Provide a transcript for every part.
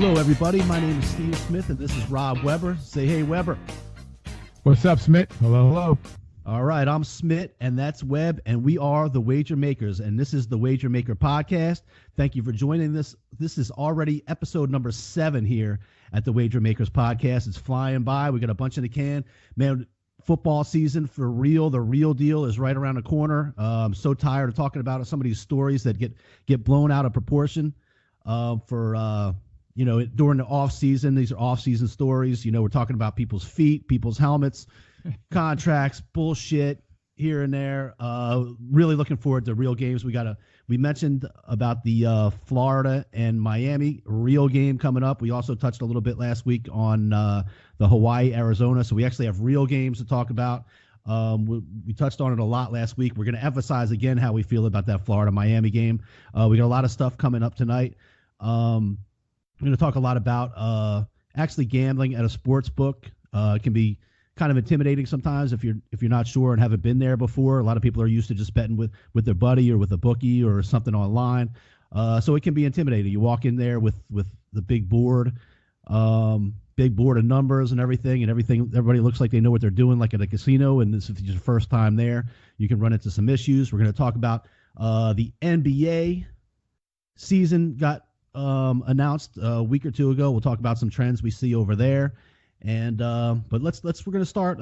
Hello, everybody. My name is Steve Smith, and this is Rob Weber. Say hey, Weber. What's up, Smith? Hello, hello. All right, I'm Smith, and that's Webb, and we are the Wager Makers, and this is the Wager Maker Podcast. Thank you for joining this. This is already episode number 7 here at the Wager Makers Podcast. It's flying by. We got a bunch in the can. Man, football season for real. The real deal is right around the corner. I'm so tired of talking about some of these stories that get blown out of proportion during the off season. These are off season stories. We're talking about people's feet, people's helmets, contracts, bullshit here and there. Really looking forward to real games. We mentioned about the Florida and Miami real game coming up. We also touched a little bit last week on the Hawaii, Arizona. So we actually have real games to talk about. We touched on it a lot last week. We're going to emphasize again how we feel about that Florida Miami game. We got a lot of stuff coming up tonight. I'm going to talk a lot about actually gambling at a sports book. It can be kind of intimidating sometimes if you're not sure and haven't been there before. A lot of people are used to just betting with their buddy or with a bookie or something online. So it can be intimidating. You walk in there with the big board of numbers and everything. Everybody looks like they know what they're doing, like at a casino. And this is your first time there. You can run into some issues. We're going to talk about the NBA season got announced a week or two ago. We'll talk about some trends we see over there. And but we're going to start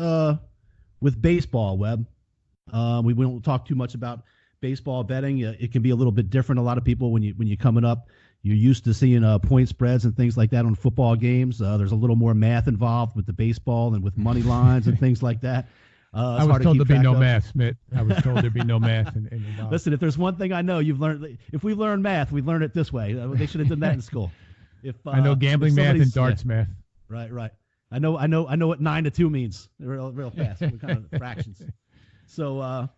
with baseball, Webb. We won't talk too much about baseball betting. It can be a little bit different. A lot of people, when you're coming up, you're used to seeing point spreads and things like that on football games. There's a little more math involved with the baseball and with money lines and things like that. I was told there'd be no math, Smith. I was told there'd be no math. Listen, if there's one thing I know, you've learned. If we learn math, we learn it this way. They should have done that in school. I know gambling math and darts math. Right. I know what 9 to 2 means real fast. What kind of fractions? So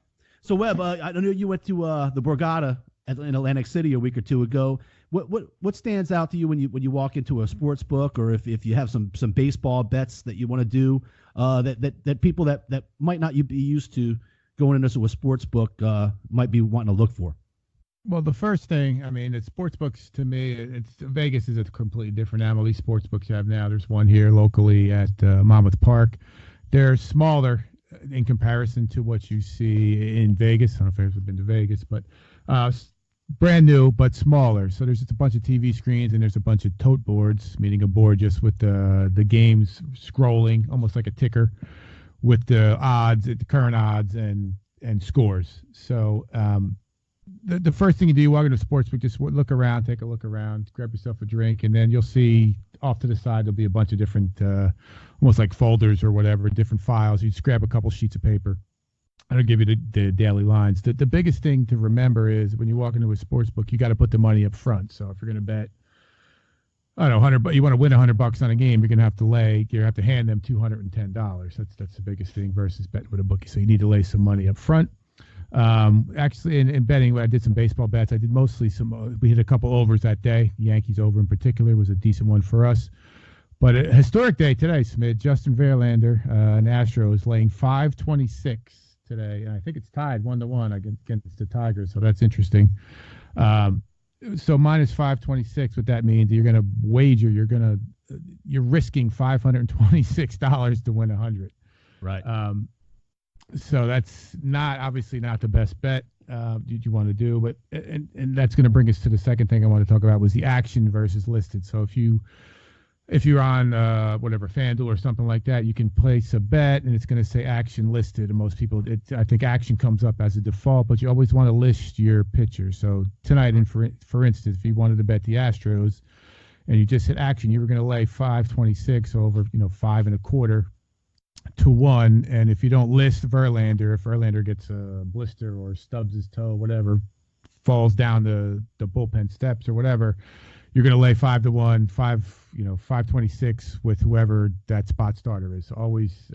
Webb, I know you went to the Borgata in Atlantic City a week or two ago. What stands out to you when you walk into a sports book, or if you have some baseball bets that you want to do that people that might not be used to going into a sports book might be wanting to look for? Well, the first thing, the sports books to me, Vegas is a completely different animal. These sports books you have now, there's one here locally at Monmouth Park. They're smaller in comparison to what you see in Vegas. I don't know if you've ever been to Vegas, but brand new, but smaller. So there's just a bunch of TV screens and there's a bunch of tote boards, meaning a board just with the games scrolling, almost like a ticker, with the odds, the current odds and scores. So the first thing you do, you walk into a sports book, just look around, take a look around, grab yourself a drink, and then you'll see off to the side there'll be a bunch of different, almost like folders or whatever, different files. You just grab a couple sheets of paper. I'll give you the daily lines. The biggest thing to remember is when you walk into a sports book, you got to put the money up front. So if you're going to bet, I don't know, $100, you want to win $100 on a game, you're going to have to hand them $210. That's the biggest thing versus betting with a bookie. So you need to lay some money up front. Actually, in betting, I did some baseball bets. I did mostly we hit a couple overs that day. The Yankees over in particular was a decent one for us. But a historic day today, Smith. Justin Verlander, an Astros, laying 526 today. And I think it's tied 1-1 against the Tigers. So that's interesting. So minus 526, what that means, you're going to wager, you're risking $526 to win 100. Right. So that's obviously not the best bet you want to do, but and that's going to bring us to the second thing I want to talk about was the action versus listed. So if you're on whatever FanDuel or something like that, you can place a bet and it's going to say action listed. And most people, I think action comes up as a default, but you always want to list your pitcher. So tonight, for instance, if you wanted to bet the Astros and you just hit action, you were going to lay 526 over 5.25 to 1. And if you don't list Verlander, if Verlander gets a blister or stubs his toe, whatever, falls down the bullpen steps or whatever, you're going to lay 5-1, 526 with whoever that spot starter is. Always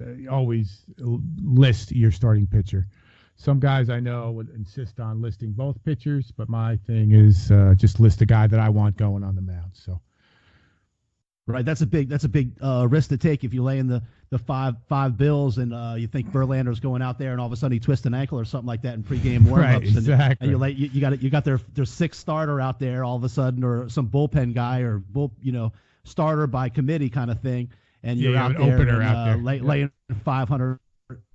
list your starting pitcher. Some guys I know would insist on listing both pitchers, but my thing is just list the guy that I want going on the mound. So, right, that's a big risk to take if you lay in the five bills and you think Verlander's going out there and all of a sudden he twists an ankle or something like that in pregame warmups. Right, exactly. And you got their sixth starter out there all of a sudden, or some bullpen guy or starter by committee kind of thing, and you're out an there opener and, out there. laying 500,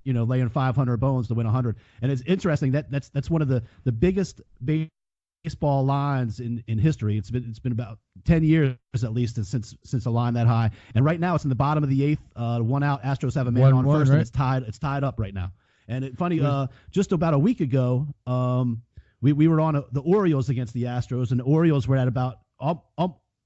laying 500 bones to win 100. And it's interesting that's one of the biggest baseball lines in history. It's been about 10 years at least since a line that high. And right now it's in the bottom of the eighth, 1 out. Astros have a man on first, right? And it's tied up right now. And funny, just about a week ago, we were on the Orioles against the Astros, and the Orioles were at about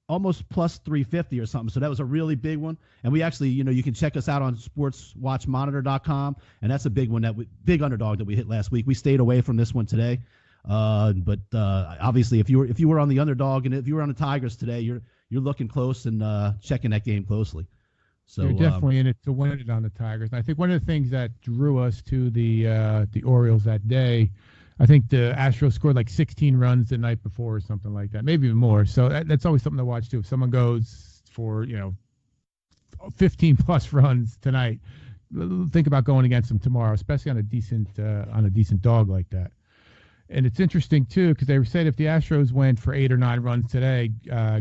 almost plus 350 or something. So that was a really big one. And we actually, you can check us out on sportswatchmonitor.com, and that's a big one, big underdog that we hit last week. We stayed away from this one today. But obviously, if you were on the underdog and if you were on the Tigers today, you're looking close and checking that game closely. So you're definitely in it to win it on the Tigers. And I think one of the things that drew us to the Orioles that day, I think the Astros scored like 16 runs the night before or something like that, maybe even more. So that's always something to watch too. If someone goes for 15 plus runs tonight, think about going against them tomorrow, especially on a decent dog like that. And it's interesting too, because they said if the Astros went for 8 or 9 runs today,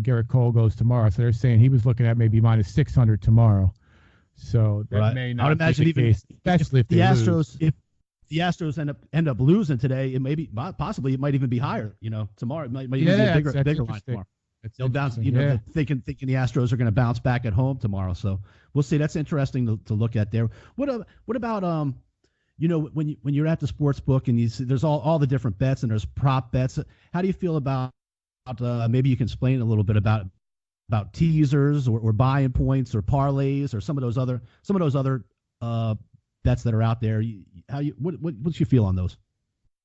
Garrett Cole goes tomorrow. So they're saying he was looking at maybe minus 600 tomorrow. So that may not. I would imagine be the case, especially if the Astros lose. If the Astros end up losing today, it may be possibly it might even be higher. Tomorrow it might even be a bigger line tomorrow. They'll bounce. Thinking the Astros are going to bounce back at home tomorrow. So we'll see. That's interesting to look at there. What about when you're at the sports book and you see there's all the different bets and there's prop bets. How do you feel about maybe you can explain a little bit about teasers or buying points or parlays or some of those other bets that are out there? What's your feel on those?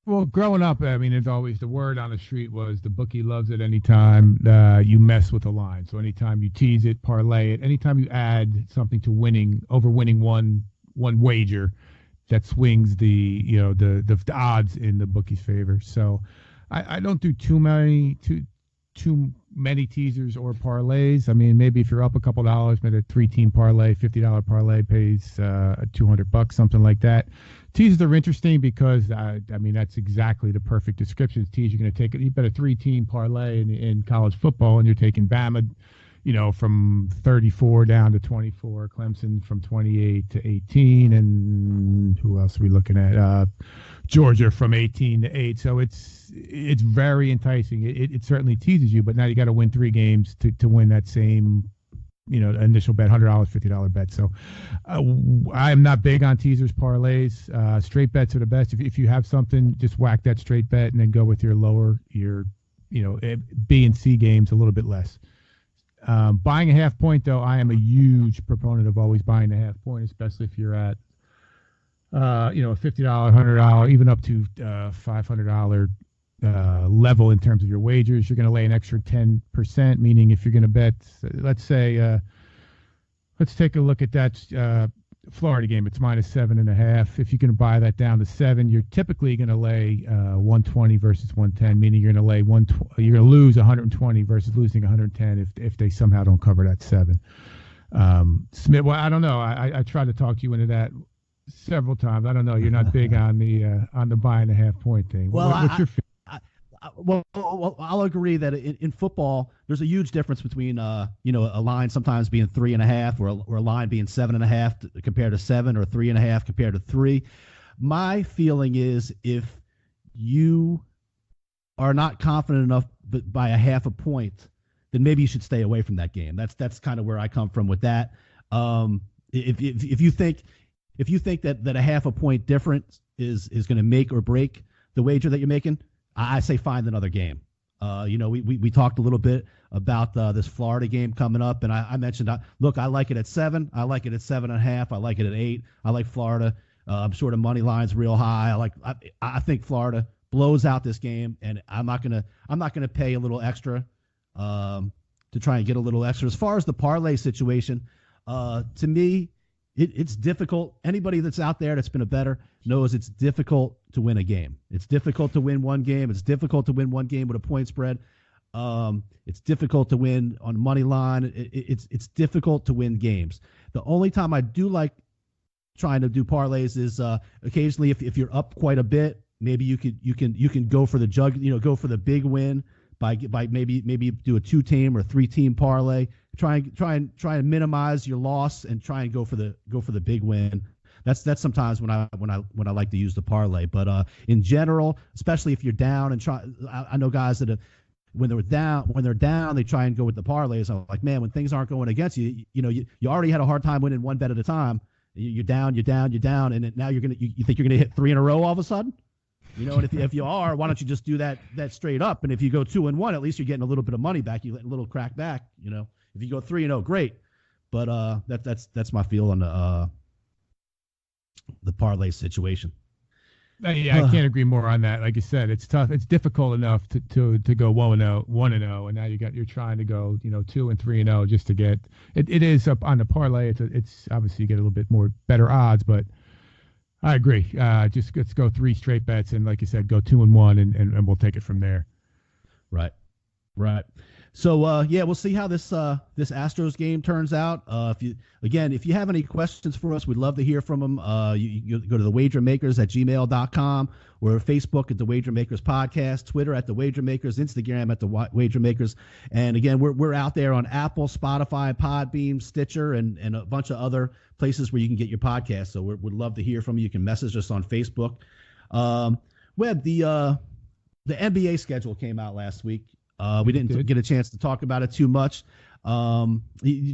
Well, growing up, I mean, it's always the word on the street was the bookie loves it anytime you mess with a line. So anytime you tease it, parlay it, anytime you add something to winning one wager, that swings the odds in the bookie's favor. So I don't do too many teasers or parlays. I mean, maybe if you're up a couple dollars, maybe a 3-team parlay, $50 parlay pays $200, something like that. Teasers are interesting because that's exactly the perfect description. Tease, you're going to take it. You bet a 3-team parlay in college football, and you're taking Bama, from 34 down to 24, Clemson from 28 to 18, and who else are we looking at? Georgia from 18 to 8. So it's very enticing. It certainly teases you, but now you got to win 3 games to win that same, initial bet, $100, $50 bet. So I am not big on teasers, parlays. Straight bets are the best. If you have something, just whack that straight bet and then go with your B and C games a little bit less. Buying a half point, though, I am a huge proponent of always buying a half point, especially if you're at, a $50, $100, even up to $500 level in terms of your wagers. You're going to lay an extra 10%, meaning if you're going to bet, let's say, let's take a look at that Florida game. It's minus 7.5. If you can buy that down to 7, you're typically going to lay 120 versus 110, meaning you're going to lose 120 versus losing 110 if they somehow don't cover that 7. Smith, well, I don't know. I tried to talk you into that several times. I don't know. You're not big on the buying a half point thing. Well, what's your feeling? Well, I'll agree that in football, there's a huge difference between a line sometimes being 3.5 or a line being 7.5 compared to 7, or 3.5 compared to 3. My feeling is if you are not confident enough by a half a point, then maybe you should stay away from that game. That's kind of where I come from with that. If you think that a half a point difference is going to make or break the wager that you're making, I say find another game. We talked a little bit about this Florida game coming up, and I mentioned, look, I like it at 7. I like it at 7.5. I like it at 8. I like Florida. I'm sure the money line's real high. I think Florida blows out this game, and I'm not gonna pay a little extra to try and get a little extra. As far as the parlay situation, to me, it's difficult. Anybody that's out there that's been a bettor knows it's difficult to win a game. It's difficult to win one game. It's difficult to win one game with a point spread. It's difficult to win on money line. It's difficult to win games. The only time I do like trying to do parlays is occasionally if you're up quite a bit, maybe you can go for the go for the big win by maybe do a 2-team or 3-team parlay. Try and minimize your loss and try and go for the big win. That's sometimes when I like to use the parlay. But in general, especially if you're down and I know guys that when they're down, they try and go with the parlays. I'm like, man, when things aren't going against you, you already had a hard time winning one bet at a time. You're down, and now you think you're gonna hit 3 in a row all of a sudden. And if you are, why don't you just do that straight up? And if you go 2-1, at least you're getting a little bit of money back. You let a little crack back. If you go 3-0, great. But that's my feel on the parlay situation. Yeah, I can't agree more on that. Like you said, it's tough. It's difficult enough to go 1-0, and now you're trying to go 2 and 3-0 just to get it. It is up on the parlay. It's obviously you get a little bit more better odds, but I agree. Just let's go 3 straight bets, and like you said, go 2-1, and we'll take it from there. Right. So we'll see how this Astros game turns out. If you have any questions for us, we'd love to hear from them. You go to thewagermakers@gmail.com or Facebook at the Wager Makers Podcast, Twitter at the Wager Makers, Instagram at the Wager Makers. And again, we're out there on Apple, Spotify, Podbeam, Stitcher, and a bunch of other places where you can get your podcast. So we'd love to hear from you. You can message us on Facebook. Webb, the NBA schedule came out last week. We didn't get a chance to talk about it too much. Did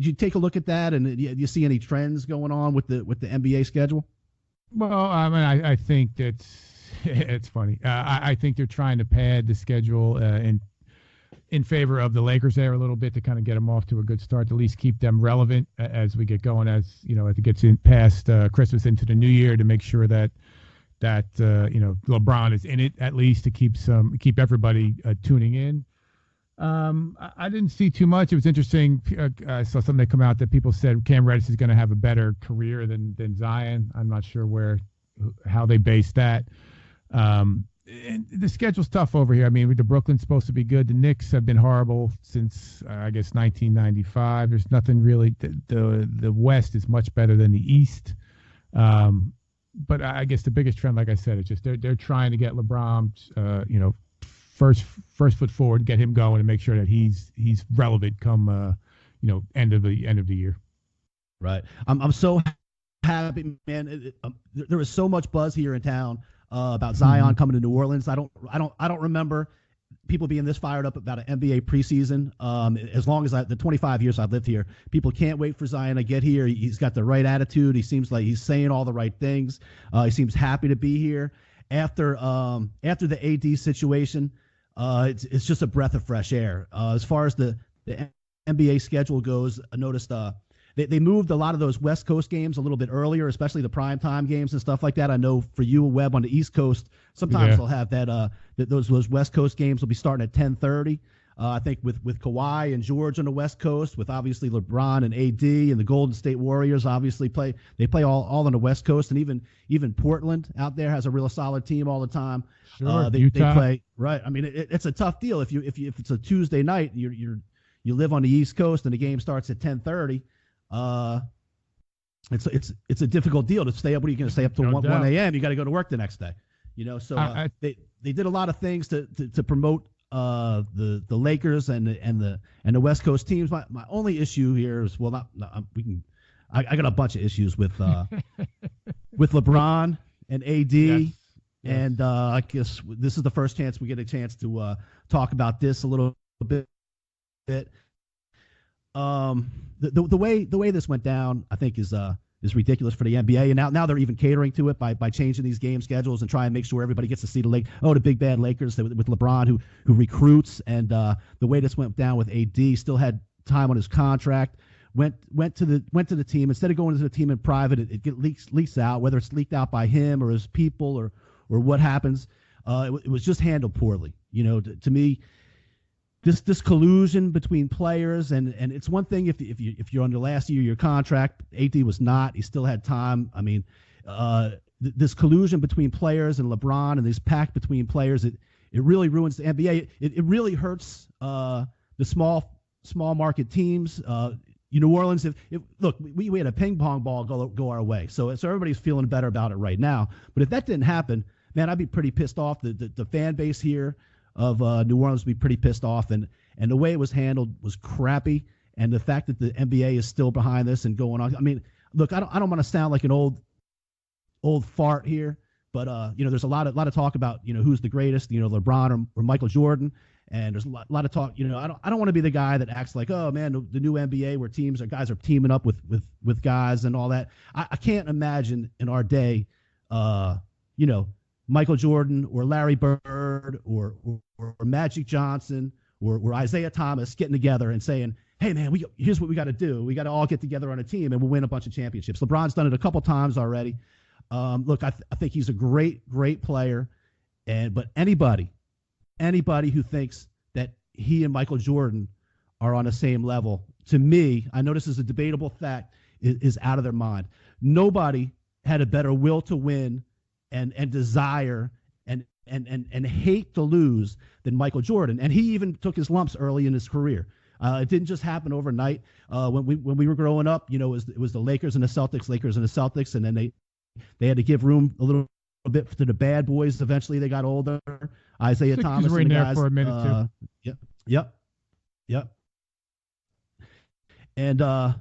you take a look at that, and do you see any trends going on with the NBA schedule? Well, I mean, I think it's funny. I think they're trying to pad the schedule in favor of the Lakers there a little bit to kind of get them off to a good start, to at least keep them relevant as we get going, as it gets in past Christmas into the new year, to make sure that LeBron is in it at least to keep everybody tuning in. I didn't see too much. It was interesting. I saw something that come out that people said Cam Reddish is going to have a better career than Zion. I'm not sure how they base that. And the schedule's tough over here. I mean, the Brooklyn's supposed to be good. The Knicks have been horrible since I guess 1995. There's nothing really. The West is much better than the East. But I guess the biggest trend, like I said, is just they're trying to get LeBron, first foot forward, get him going, and make sure that he's relevant come end of the year. Right. I'm so happy, man. There was so much buzz here in town about Zion coming to New Orleans. I don't remember people being this fired up about an NBA preseason. As long as the 25 years I've lived here, people can't wait for Zion to get here. He's got the right attitude. He seems like he's saying all the right things. He seems happy to be here. After the AD situation, it's just a breath of fresh air. As far as the NBA schedule goes, I noticed they moved a lot of those West Coast games a little bit earlier, especially the primetime games and stuff like that. I know for you, Webb, on the East Coast, sometimes they'll have those West Coast games will be starting at 10:30. I think with Kawhi and George on the West Coast, with obviously LeBron and AD and the Golden State Warriors obviously play all on the West Coast, and even Portland out there has a real solid team all the time. Sure, they play right. I mean, it's a tough deal if it's a Tuesday night, you live on the East Coast and the game starts at 10:30. It's a difficult deal to stay up. What are you going to stay up till 1 a.m.? You got to go to work the next day. So they did a lot of things to promote the Lakers and the West Coast teams. My only issue here is I got a bunch of issues with with LeBron and AD. Yes. And I guess this is the first chance we get a chance to talk about this a little bit. The way this went down, I think, is ridiculous for the NBA. And now they're even catering to it by changing these game schedules and trying to make sure everybody gets to see the big bad Lakers with LeBron who recruits. And the way this went down with AD, still had time on his contract. Went to the team. Instead of going to the team in private, it leaks out, whether it's leaked out by him or his people or what happens. It was just handled poorly. To me, this collusion between players, and it's one thing if you're on the last year of your contract. AD was not. He still had time. I mean, this collusion between players and LeBron and this pact between players, it really ruins the NBA. It really hurts the small market teams. New Orleans, look, we had a ping pong ball go our way, so everybody's feeling better about it right now. But if that didn't happen, man, I'd be pretty pissed off. The fan base here of New Orleans would be pretty pissed off, and the way it was handled was crappy. And the fact that the NBA is still behind this and going on. I mean, look, I don't want to sound like an old fart here, but there's a lot of talk about who's the greatest, LeBron or Michael Jordan, and there's a lot of talk. I don't want to be the guy that acts like, oh man, the new NBA where guys are teaming up with guys and all that. I can't imagine in our day, Michael Jordan or Larry Bird or Magic Johnson or Isaiah Thomas getting together and saying, hey man, here's what we got to do. We got to all get together on a team and we'll win a bunch of championships. LeBron's done it a couple times already. Look, I think he's a great player, but anybody who thinks that he and Michael Jordan are on the same level, to me, I know this is a debatable fact, is out of their mind. Nobody had a better will to win and desire and hate to lose than Michael Jordan, and he even took his lumps early in his career. It didn't just happen overnight. When we were growing up, it was the Lakers and the Celtics, and then they had to give room a little bit to the bad boys. Eventually, they got older. Isaiah Thomas were in there for a minute too. Yep. And I'm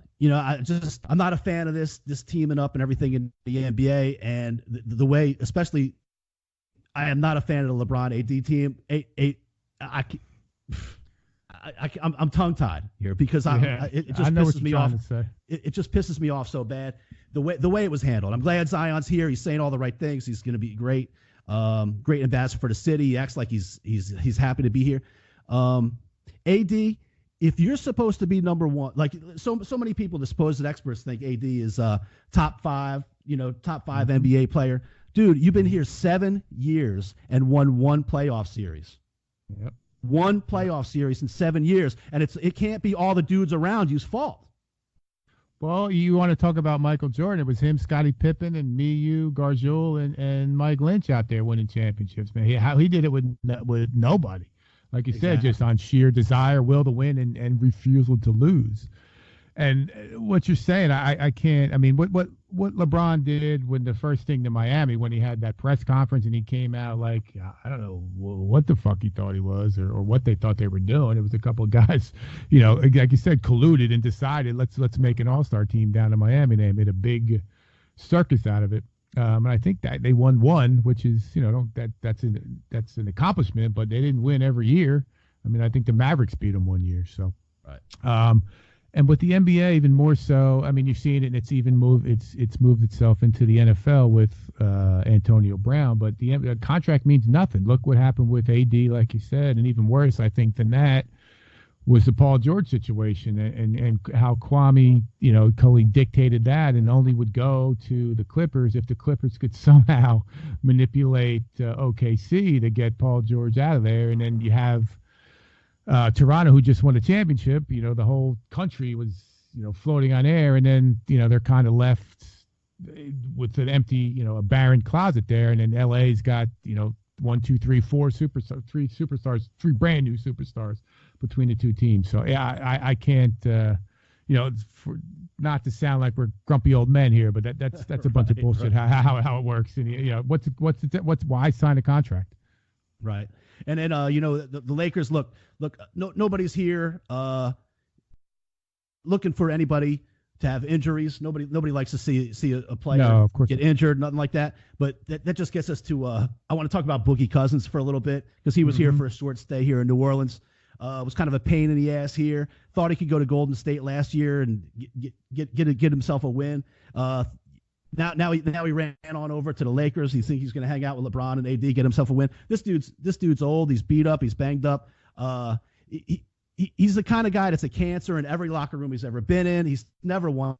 not a fan of this teaming up and everything in the NBA, and the way, especially, I am not a fan of the LeBron AD team. I'm tongue-tied here because it just pisses me off. It just pisses me off so bad the way it was handled. I'm glad Zion's here. He's saying all the right things. He's going to be great, great ambassador for the city. He acts like he's happy to be here. AD, if you're supposed to be number one, like so many people, the supposed experts think AD is top five NBA player. Dude, you've been here 7 years and won one playoff series. Yep. One playoff series in 7 years, and it can't be all the dudes around you's fault. Well, you want to talk about Michael Jordan? It was him, Scottie Pippen, and me, you, Gargiulo, and Mike Lynch out there winning championships. Man, how he did it with nobody, like you said, just on sheer desire, will to win, and refusal to lose. And what you're saying, I can't. I mean, what LeBron did when the first thing to Miami, when he had that press conference and he came out like, I don't know what the fuck he thought he was or what they thought they were doing. It was a couple of guys, like you said, colluded and decided let's make an all-star team down in Miami. They made a big circus out of it. And I think that they won one, which is, that's an accomplishment, but they didn't win every year. I mean, I think the Mavericks beat them one year. So, right. And with the NBA, even more so. I mean, you've seen it, and it's even moved itself into the NFL with Antonio Brown. But the contract means nothing. Look what happened with AD, like you said, and even worse, I think, than that was the Paul George situation, and how Kwame, totally dictated that, and only would go to the Clippers if the Clippers could somehow manipulate OKC to get Paul George out of there, and then you have Toronto, who just won a championship. The whole country was, floating on air, and then, they're kind of left with an empty, a barren closet there. And then LA's got, 1, 2, 3, 4 superstars, 3 superstars, 3 brand new superstars between the two teams. So yeah, I can't, not to sound like we're grumpy old men here, but that's a bunch of bullshit. Right. How it works, and why sign a contract? Right. And then, the Lakers, look, nobody's here looking for anybody to have injuries. Nobody likes to see a player get injured, nothing like that. But that just gets us to, I want to talk about Boogie Cousins for a little bit, because he was here for a short stay here in New Orleans. Was kind of a pain in the ass here. Thought he could go to Golden State last year and get himself a win. Now he ran on over to the Lakers. He thinks he's going to hang out with LeBron and AD, get himself a win. This dude's old. He's beat up. He's banged up. He's the kind of guy that's a cancer in every locker room he's ever been in. He's never won.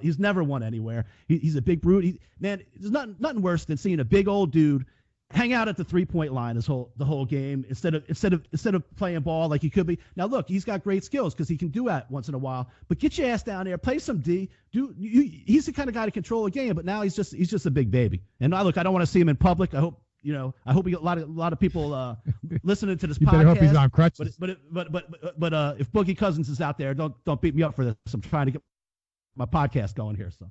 He's never won anywhere. He's a big brute. Man, there's nothing worse than seeing a big old dude hang out at the 3-point line the whole game instead of playing ball like he could be. Now look, he's got great skills because he can do that once in a while. But get your ass down there, play some D. He's the kind of guy to control a game. But now he's just a big baby. And I don't want to see him in public. I hope we get a lot of people listening to this podcast. Better hope he's on crutches. But if Boogie Cousins is out there, don't beat me up for this. I'm trying to get my podcast going here. So.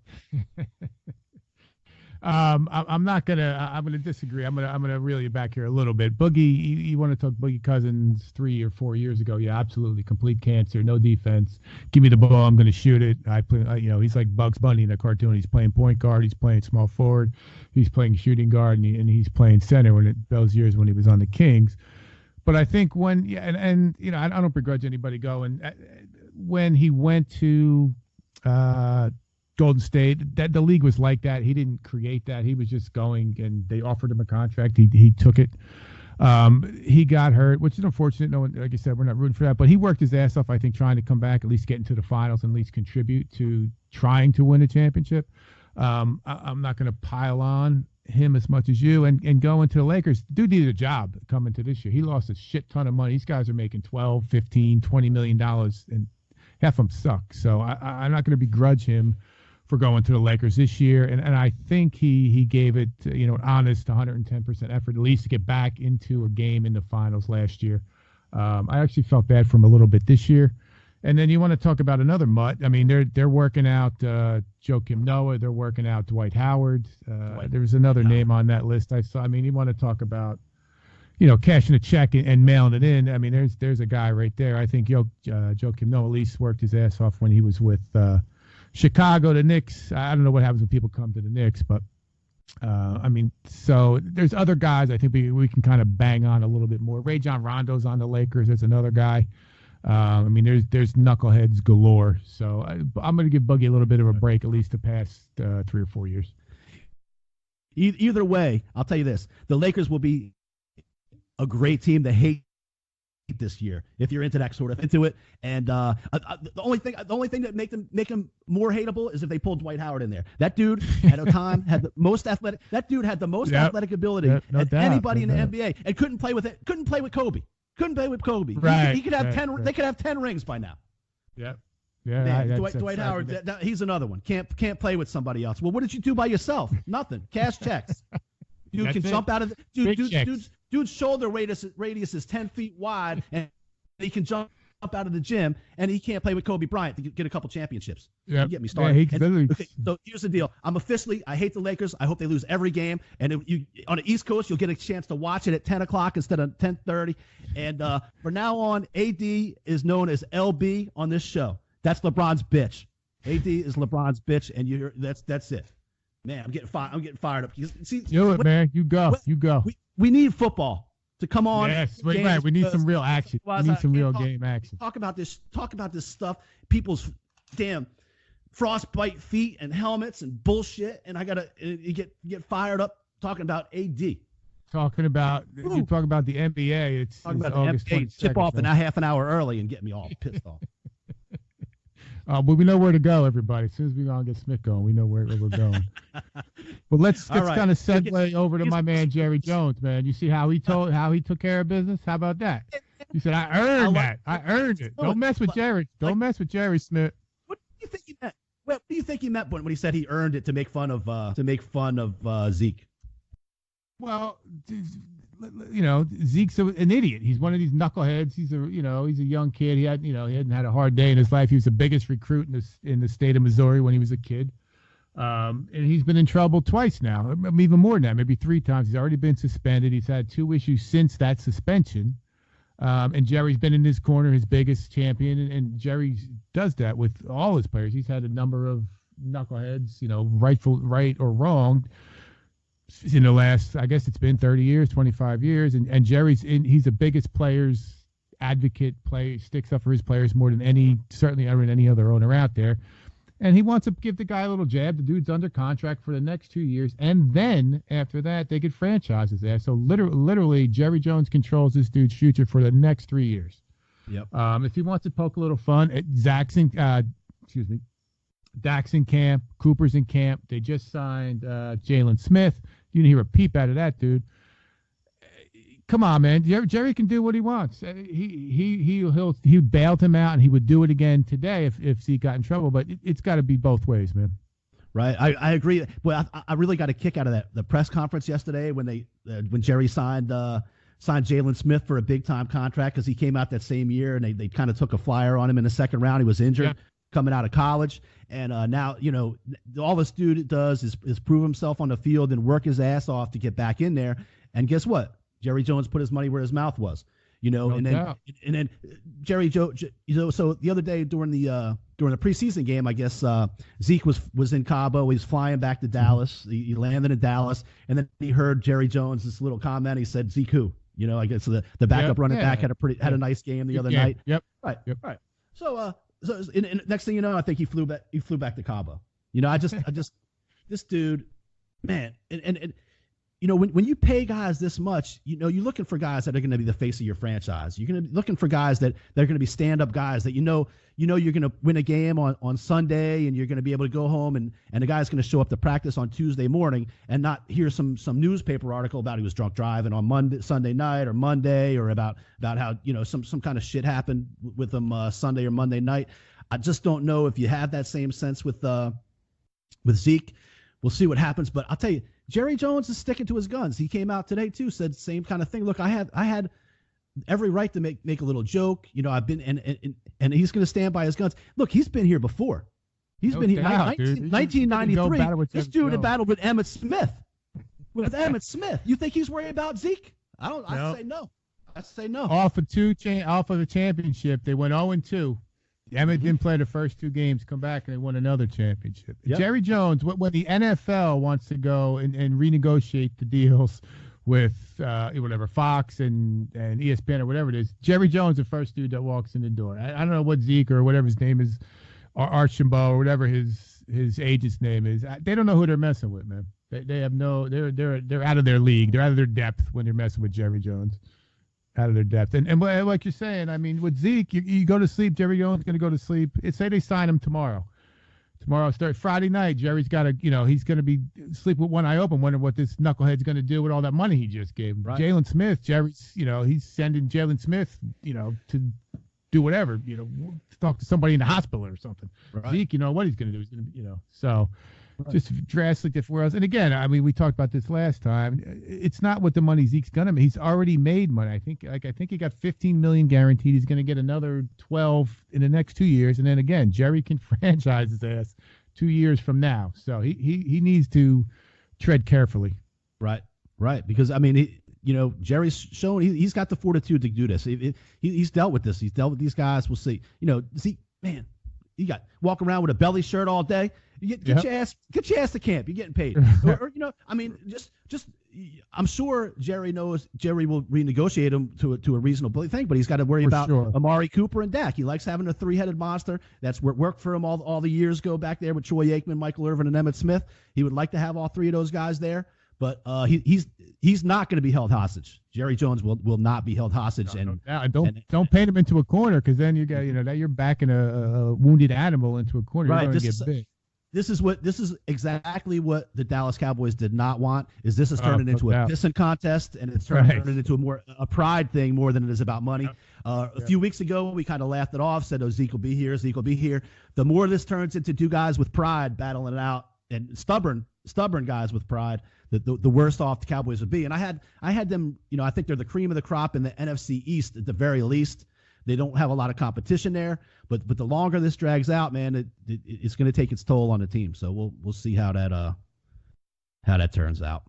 I'm not gonna. I'm gonna disagree. I'm gonna reel you back here a little bit. Boogie, you want to talk Boogie Cousins 3 or 4 years ago? Yeah, absolutely. Complete cancer, no defense. Give me the ball, I'm gonna shoot it. I play. He's like Bugs Bunny in a cartoon. He's playing point guard. He's playing small forward. He's playing shooting guard, and he's playing center. Those years when he was on the Kings. But I think when I don't begrudge anybody going when he went to Golden State, that the league was like that. He didn't create that. He was just going, and they offered him a contract. He took it. He got hurt, which is unfortunate. No one, like I said, we're not rooting for that. But he worked his ass off, I think, trying to come back, at least get into the finals, and at least contribute to trying to win a championship. I'm not going to pile on him as much as you. And going to the Lakers, dude needed a job coming to this year. He lost a shit ton of money. These guys are making $12, $15, $20 million, and half of them suck. So I'm not going to begrudge him for going to the Lakers this year, and I think he gave it an honest 110% effort at least to get back into a game in the finals last year. I actually felt bad for him a little bit this year. And then you want to talk about another mutt. I mean, they're working out Joakim Noah, they're working out Dwight Howard. There was another name on that list I saw. I mean, you want to talk about cashing a check and mailing it in. I mean, there's a guy right there. I think Joakim Noah at least worked his ass off when he was with Chicago, the Knicks. I don't know what happens when people come to the Knicks, but so there's other guys I think we can kind of bang on a little bit more. Rajon Rondo's on the Lakers. There's another guy. There's knuckleheads galore. So I'm going to give Boogie a little bit of a break, at least the past 3 or 4 years. Either way, I'll tell you this: the Lakers will be a great team to hate this year if you're into that sort of into it. And the only thing that make him more hateable is if they pulled Dwight Howard in there. That dude at a time had the most athletic. That dude had the most athletic ability anybody in the NBA, and couldn't play with Kobe. Couldn't play with Kobe. Right. He could have 10. Right. They could have 10 rings by now. Yep. Yeah. Man, Dwight Howard. He's another one. Can't play with somebody else. Well, what did you do by yourself? Nothing. Cash checks. Dude can jump out of the dude's shoulder radius is 10 feet wide, and he can jump out of the gym, and he can't play with Kobe Bryant to get a couple championships. Yeah, you get me started. Yeah, okay, so here's the deal. I hate the Lakers. I hope they lose every game. And on the East Coast, you'll get a chance to watch it at 10 o'clock instead of 10:30. And from now on, AD is known as LB on this show. That's LeBron's bitch. AD is LeBron's bitch, and that's it. Man, I'm getting fired up. Man. You go. We need football to come on. Yes, right. We need some real action. We need some real game action. Talk about this stuff. People's damn frostbite feet and helmets and bullshit. And I gotta get fired up talking about AD. You talk about the NBA. It's talking about August the NBA. Tip off half an hour early and get me all pissed off. But we know where to go, everybody. As soon as we all get Smith going, we know where we're going. Well, let's kind of segue over to my man Jerry Jones, man. You see how he took care of business? How about that? He said, "I earned that. I earned it. Don't mess with Jerry. Don't mess with Jerry Smith." What do you think he meant? What do you think he meant when he said he earned it to make fun of Zeke? Well, Zeke's an idiot. He's one of these knuckleheads. He's a young kid. He hadn't had a hard day in his life. He was the biggest recruit in the state of Missouri when he was a kid. And he's been in trouble twice now, even more than that, maybe 3 times. He's already been suspended. He's had 2 issues since that suspension. And Jerry's been in his corner, his biggest champion. And Jerry does that with all his players. He's had a number of knuckleheads, right or wrong, in the last, I guess it's been 30 years, 25 years. And he's the biggest players advocate, sticks up for his players more than certainly any other owner out there. And he wants to give the guy a little jab. The dude's under contract for the next 2 years. And then after that, they could franchise his ass. So literally, Jerry Jones controls this dude's future for the next 3 years. Yep. If he wants to poke a little fun, Dak's in camp, Cooper's in camp. They just signed Jalen Smith. You didn't hear a peep out of that dude. Come on, man. Jerry can do what he wants. He bailed him out, and he would do it again today if Zeke got in trouble. But it's got to be both ways, man. Right. I agree. Well, I really got a kick out of the press conference yesterday when Jerry signed Jalen Smith for a big time contract because he came out that same year and they kind of took a flyer on him in the second round. He was injured. Yeah. coming out of college. And now, all this dude does is prove himself on the field and work his ass off to get back in there. And guess what? Jerry Jones put his money where his mouth was, and then Jerry Jones, so the other day during the preseason game, I guess Zeke was in Cabo. He was flying back to Dallas. He landed in Dallas, and then he heard Jerry Jones' this little comment. He said, "Zeke who?" I guess the backup running back had a nice game the other night. Yep. Right. Yep. Right. So next thing you know, I think he flew back to Cabo. I just this dude, man, and when you pay guys this much, you're looking for guys that are going to be the face of your franchise. You're going to be looking for guys that are going to be stand-up guys that you're going to win a game on Sunday, and you're going to be able to go home, and the guy's going to show up to practice on Tuesday morning and not hear some newspaper article about he was drunk driving on Sunday night or Monday, or about how some kind of shit happened with him Sunday or Monday night. I just don't know if you have that same sense with Zeke. We'll see what happens, but I'll tell you, Jerry Jones is sticking to his guns. He came out today too, said the same kind of thing. Look, I had every right to make a little joke. I've been and he's going to stand by his guns. Look, he's been here before. He's been here. 1993. This dude had battled with Emmitt Smith. Emmitt Smith. You think he's worried about Zeke? I'd say no. I'd say no. Off of the championship, they went 0-2. Emmitt didn't play the first 2 games, come back, and they won another championship. Yep. Jerry Jones, when the NFL wants to go and renegotiate the deals with whatever, Fox and ESPN or whatever it is, Jerry Jones the first dude that walks in the door. I don't know what Zeke or whatever his name is, or Archambault or whatever his agent's name is. They don't know who they're messing with, man. They have they're out of their league. They're out of their depth when they're messing with Jerry Jones. Out of their depth. And like you're saying, I mean, with Zeke, you go to sleep, Jerry Jones is going to go to sleep. Say they sign him tomorrow. Start Friday night. Jerry's got to, he's going to be sleep with one eye open, wondering what this knucklehead's going to do with all that money he just gave him. Right. Jalen Smith, Jerry's, he's sending Jalen Smith, to do whatever, talk to somebody in the hospital or something. Right. Zeke, what he's going to do. He's going to, so. Right. Just drastically different worlds. And again, I mean, we talked about this last time. It's not what the money Zeke's gonna make. He's already made money. I think he got $15 million guaranteed. He's gonna get another 12 in the next 2 years. And then again, Jerry can franchise his ass 2 years from now. So he needs to tread carefully. Right. Because I mean, Jerry's shown he's got the fortitude to do this. He's dealt with this. He's dealt with these guys. We'll see. Zeke, man, you got walk around with a belly shirt all day. You get your ass to camp. You're getting paid. or I mean, just I'm sure Jerry knows Jerry will renegotiate him to a reasonable thing, but he's got to worry about Amari Cooper and Dak. He likes having a 3-headed monster. That's what worked for him all the years ago back there with Troy Aikman, Michael Irvin, and Emmitt Smith. He would like to have all 3 of those guys there, but he's not going to be held hostage. Jerry Jones will not be held hostage. Don't paint him into a corner, because then you got that you're backing a wounded animal into a corner. Right. You're going to get big. This is exactly what the Dallas Cowboys did not want. This is turning into a pissing contest, and it's turning into a pride thing more than it is about money. A few weeks ago, we kind of laughed it off, said, "Oh, Zeke will be here. Zeke will be here." The more this turns into 2 guys with pride battling it out, and stubborn guys with pride, the worse off the Cowboys would be. And I had them. I think they're the cream of the crop in the NFC East at the very least. They don't have a lot of competition there, but the longer this drags out, man, it's going to take its toll on the team. So we'll see how that turns out.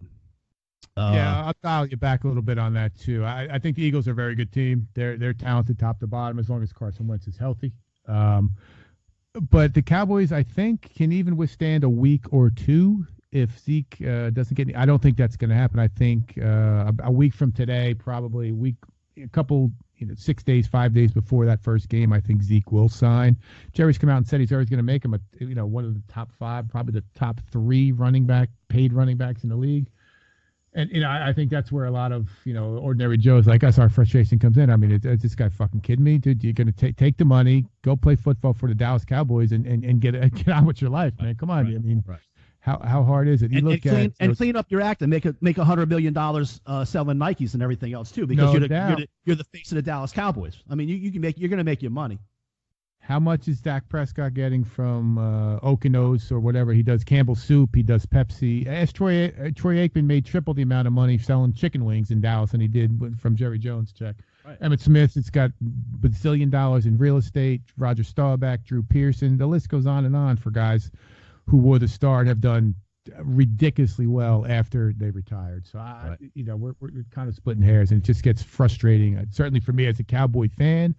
I'll dial you back a little bit on that too. I think the Eagles are a very good team. They're talented top to bottom as long as Carson Wentz is healthy. But the Cowboys, I think, can even withstand a week or 2 if Zeke doesn't get. I don't think that's going to happen. I think a week from today, probably a couple. 6 days, 5 days before that first game, I think Zeke will sign. Jerry's come out and said he's always going to make him one of the top 5, probably the top 3 paid running backs in the league. And I think that's where a lot of ordinary Joes like us, our frustration comes in. I mean, is this guy fucking kidding me, dude? You're going to take the money, go play football for the Dallas Cowboys, and get on with your life, man. Come on, I mean. Right. How hard is it? Clean up your act and make $100 million selling Nikes and everything else too, because you're the face of the Dallas Cowboys. I mean, you're going to make your money. How much is Dak Prescott getting from Okonos or whatever? He does Campbell's Soup. He does Pepsi. Troy Aikman made triple the amount of money selling chicken wings in Dallas than he did from Jerry Jones' check. Right. Emmitt Smith, it's got bazillion dollars in real estate. Roger Staubach, Drew Pearson. The list goes on for guys who wore the star and have done ridiculously well after they retired. So, we're kind of splitting hairs, and it just gets frustrating. Certainly for me as a Cowboy fan,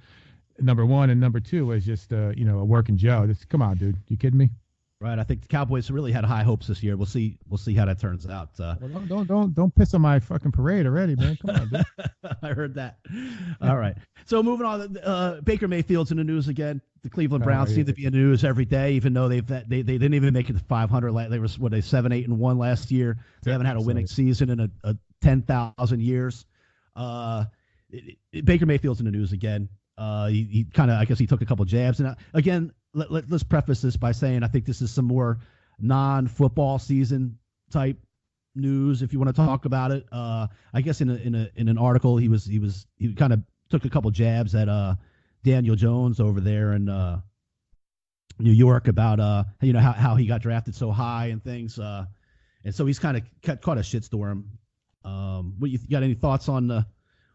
number one, and number two is just a working Joe. Come on, dude, you kidding me? Right. I think the Cowboys really had high hopes this year. We'll see how that turns out. Well, don't piss on my fucking parade already, man. Come on, dude. I heard that. All right. So moving on, Baker Mayfield's in the news again. The Cleveland Browns seem to be in the news every day, even though they didn't even make it to 500. They were 7-8-1 last year. They haven't had a winning season in a 10,000 years. Baker Mayfield's in the news again. He kind of, I guess he took a couple jabs. And again, let's preface this by saying I think this is some more non-football season type news. If you want to talk about it, I guess in an article he kind of took a couple jabs at Daniel Jones over there in New York about how he got drafted so high and things. And so he's kind of caught a shitstorm. What you got any thoughts on that?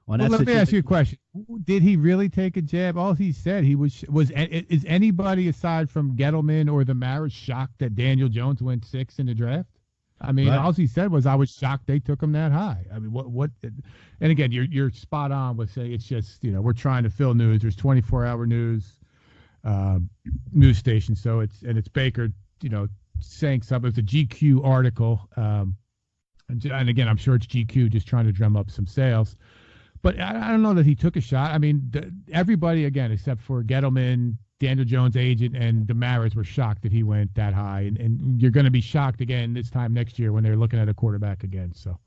Let me ask you a question. Did he really take a jab? All he said is anybody aside from Gettleman or the Maras shocked that Daniel Jones went 6 in the draft? I mean, all he said was, I was shocked they took him that high. I mean, what? And again, you're spot on with saying it's just, we're trying to fill news. There's 24-hour news station. So it's Baker, saying something. It's a GQ article. And again, I'm sure it's GQ just trying to drum up some sales. But I don't know that he took a shot. I mean, everybody, again, except for Gettleman, Daniel Jones' agent, and Damaris were shocked that he went that high. And you're going to be shocked again this time next year when they're looking at a quarterback again. So,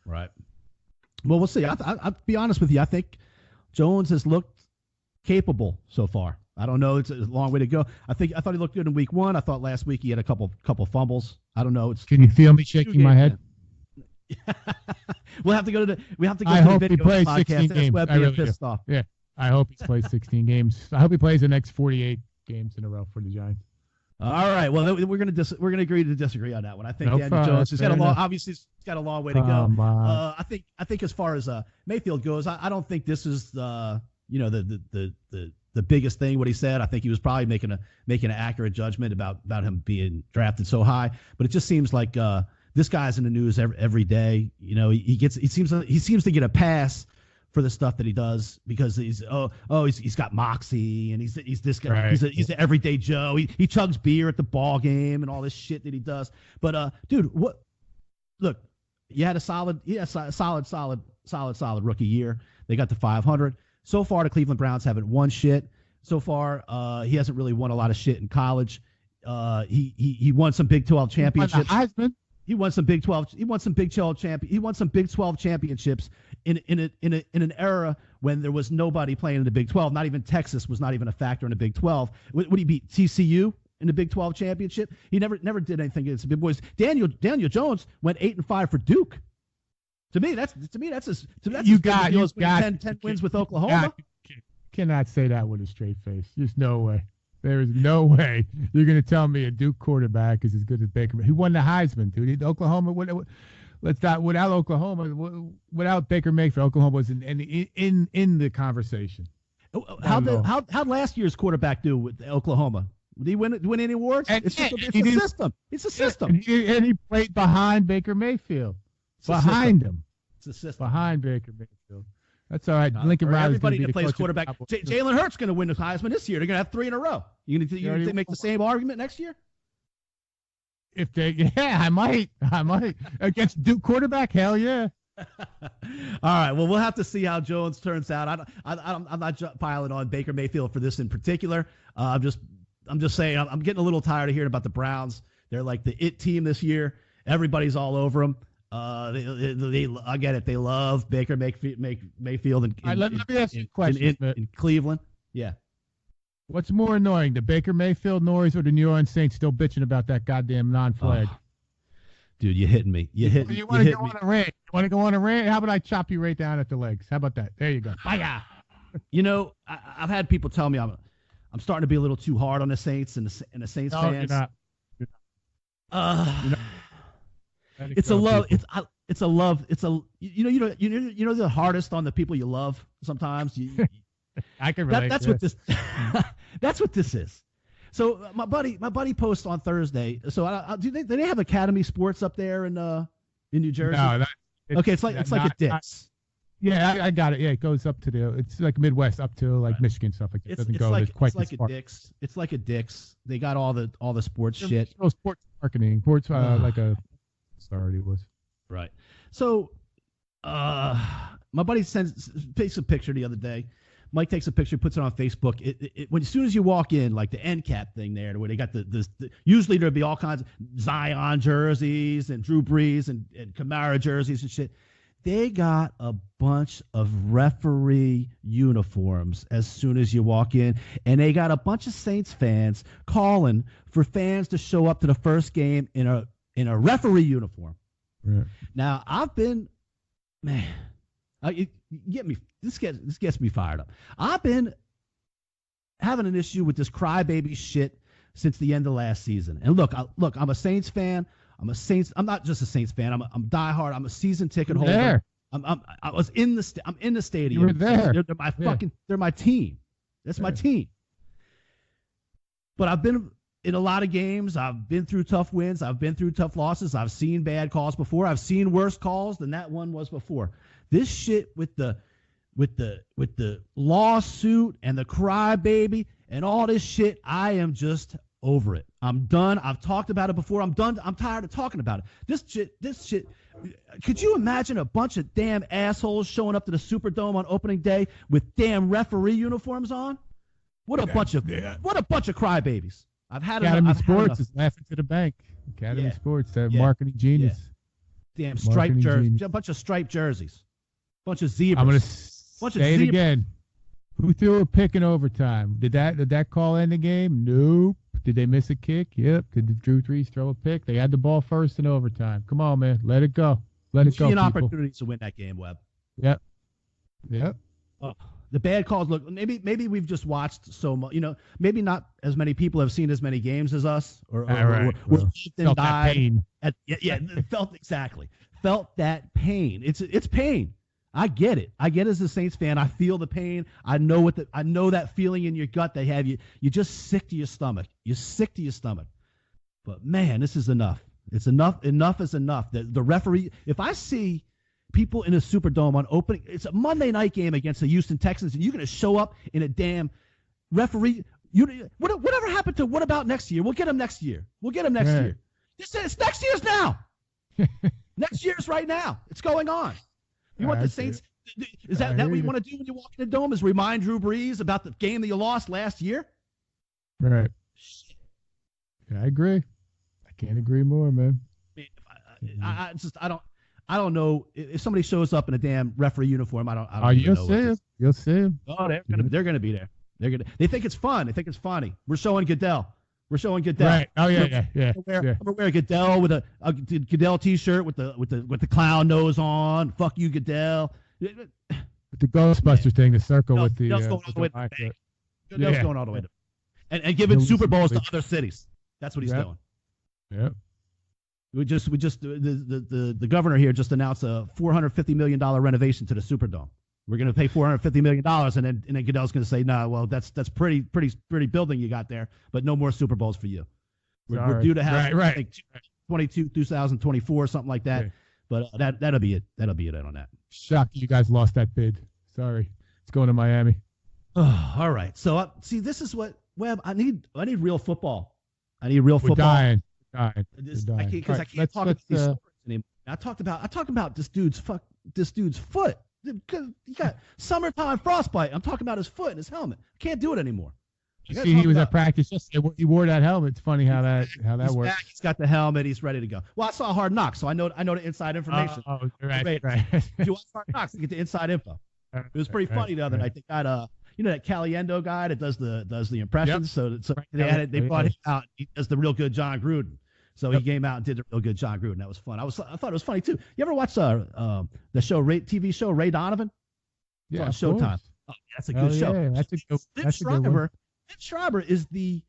right. Well, we'll see. I'll be honest with you. I think Jones has looked capable so far. I don't know. It's a long way to go. I thought he looked good in week 1. I thought last week he had a couple fumbles. I don't know. Can you feel me shaking my head? We have to go to the I hope he video plays podcast. 16 games. Web I really pissed do. off. Yeah, I hope he plays 16 games. I hope he plays the next 48 games in a row for the Giants. All right. Well, we're gonna agree to disagree on that one. I think Daniel Jones has got he's got a long way to go. I think as far as Mayfield goes, I don't think this is the biggest thing what he said. I think he was probably making an accurate judgment about him being drafted so high. But it just seems like this guy's in the news every day. He seems to get a pass for the stuff that he does because he's got moxie and he's this guy. Right. He's an everyday Joe. He chugs beer at the ball game and all this shit that he does. But dude, look, you had a solid rookie year. They got to 500. So far, the Cleveland Browns haven't won shit. So far, he hasn't really won a lot of shit in college. He won some Big 12 championships. He won some Big 12. He won some Big 12 championships in an era when there was nobody playing in the Big 12. Not even Texas was not even a factor in the Big 12. Would he beat TCU in the Big 12 championship? He never did anything against the big boys. Daniel Jones went 8-5 for Duke. To me, that's you got 10 wins with Oklahoma. Cannot say that with a straight face. There's no way. There is no way you're going to tell me a Duke quarterback is as good as Baker. He won the Heisman, dude. Oklahoma, without Oklahoma, without Baker Mayfield, Oklahoma was in the conversation. How'd last year's quarterback do with Oklahoma? Did he win any awards? It's a system. It's a system. And he played behind Baker Mayfield. Behind him. It's a system. Behind Baker Mayfield. That's all right. Lincoln Riley's everybody that plays quarterback. Jalen Hurts going to win the Heisman this year. They're going to have 3 in a row. You going to make the same argument next year? I might against Duke quarterback. Hell yeah. All right. Well, we'll have to see how Jones turns out. I'm not piling on Baker Mayfield for this in particular. I'm just saying I'm getting a little tired of hearing about the Browns. They're like the it team this year. Everybody's all over them. I get it. They love Baker Mayfield let me ask you a question in Cleveland. Yeah. What's more annoying, the Baker Mayfield noise or the New Orleans Saints still bitching about that goddamn non-flag? Dude, you're hitting me. You want to go on a rant? You want to go on a rant? How about I chop you right down at the legs? How about that? There you go. I've had people tell me I'm starting to be a little too hard on the Saints and the Saints No, fans. you're not. You're not. It's a love. It's a love. It's a you know the hardest on the people you love. Sometimes I can relate. that's what this that's what this is. So my buddy posts on Thursday. So do they have Academy Sports up there in New Jersey? No, okay, it's like a Dick's. Yeah, I got it. Yeah, it goes up to it's like Midwest up to like Michigan stuff like that. It doesn't go quite it's like a Dick's. It's like a Dick's. They got all the sports shit. Sports marketing, sports like a sorry it was. Right. So my buddy takes a picture the other day. Mike takes a picture, puts it on Facebook. As soon as you walk in, like the end cap thing there, where they got usually there'd be all kinds of Zion jerseys and Drew Brees and Kamara jerseys and shit. They got a bunch of referee uniforms as soon as you walk in, and they got a bunch of Saints fans calling for fans to show up to the first game in a referee uniform. Right. Now I've been, man, you get me. This gets me fired up. I've been having an issue with this crybaby shit since the end of last season. And look, I'm a Saints fan. I'm not just a Saints fan. I'm diehard. I'm a season ticket holder. There. I'm in the stadium. You were there. They're my they're my team. That's my team. But I've been in a lot of games. I've been through tough wins. I've been through tough losses. I've seen bad calls before. I've seen worse calls than that one was before. This shit with the lawsuit and the crybaby and all this shit, I am just over it. I'm done. I've talked about it before. I'm done. I'm tired of talking about it. This shit. Could you imagine a bunch of damn assholes showing up to the Superdome on opening day with damn referee uniforms on? What a bunch of crybabies. I've had Academy enough. Sports is laughing to the bank. Academy Sports, that marketing genius. Damn striped jerseys. A bunch of striped jerseys. Bunch of zebras. I'm gonna say it again. Who threw a pick in overtime? Did that call end the game? Nope. Did they miss a kick? Yep. Did Drew Brees throw a pick? They had the ball first in overtime. Come on, man. Let it go. Let it go. Opportunities to win that game, Webb. Yep. Oh, the bad calls. Look, maybe we've just watched so much. Maybe not as many people have seen as many games as us, or felt that pain. Felt that pain. It's pain. I get it. As a Saints fan. I feel the pain. I know that feeling in your gut they have you. You're just sick to your stomach. You're sick to your stomach. But man, this is enough. It's enough. Enough is enough. The referee. If I see people in a Superdome on opening, it's a Monday night game against the Houston Texans, and you're going to show up in a damn referee. Whatever happened to what about next year? We'll get him next year. Year. It's next year's now. Next year's right now. It's going on. You want the Saints? Is that what you want to do when you walk in the dome? Is remind Drew Brees about the game that you lost last year? Right. Yeah, I agree. I can't agree more, man. I don't know if somebody shows up in a damn referee uniform. I don't even know. You'll see him. Oh, they're gonna be there. They think it's fun. They think it's funny. We're showing Goodell. Right. Oh yeah. I'm gonna wear a Goodell with a Goodell T-shirt with the clown nose on. Fuck you, Goodell. With the Ghostbuster thing, the circle with the. Goodell's going all the way to the bank. Goodell's going all the way to, and giving Super Bowls to other cities. That's what he's doing. Yep. The governor here just announced a $450 million renovation to the Superdome. We're going to pay $450 million, and then Goodell's going to say, "No, well, that's pretty building you got there, but no more Super Bowls for you. We're due to have I think 2024, something like that. Okay. But that'll be it. That'll be it on that. Shocked you guys lost that bid. Sorry, it's going to Miami. Oh, all right. So see, this is what Webb. I need real football. I need real football. Dying. I can't talk about these stories anymore. I talked about this dude's foot. He got summertime frostbite. I'm talking about his foot and his helmet. I can't do it anymore. See, he was at practice yesterday. He wore that helmet. It's funny how that works. Back, he's got the helmet. He's ready to go. Well, I saw Hard Knocks, so I know the inside information. Oh, right. You watch Hard Knocks to get the inside info. It was pretty funny the other night. They got that Caliendo guy that does the impressions. Yep. So they brought him out. He does the real good John Gruden. So he came out and did the real good John Gruden. That was fun. I thought it was funny too. You ever watch the TV show Ray Donovan? Yeah, on Showtime. Oh, that's a good show. Yeah, that's a good one. Schreiber is the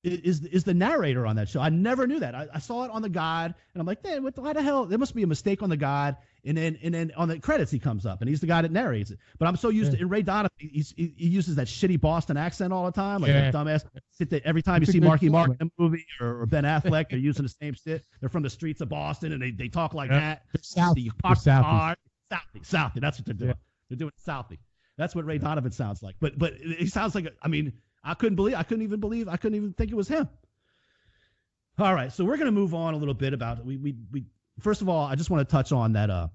is the narrator on that show. I never knew that. I saw it on the guide, and I'm like, man, why the hell? There must be a mistake on the guide. And then on the credits he comes up, and he's the guy that narrates it. But I'm so used to in Ray Donovan, he uses that shitty Boston accent all the time, like that dumbass. Every time you see Marky Mark in a movie or Ben Affleck, they're using the same shit. They're from the streets of Boston, and they talk like that. Southie. Southie. That's what they're doing. They're doing Southie. That's what Ray Donovan sounds like. But he sounds like, I couldn't even think it was him. All right, so we're going to move on a little bit about we first of all, I just want to touch on that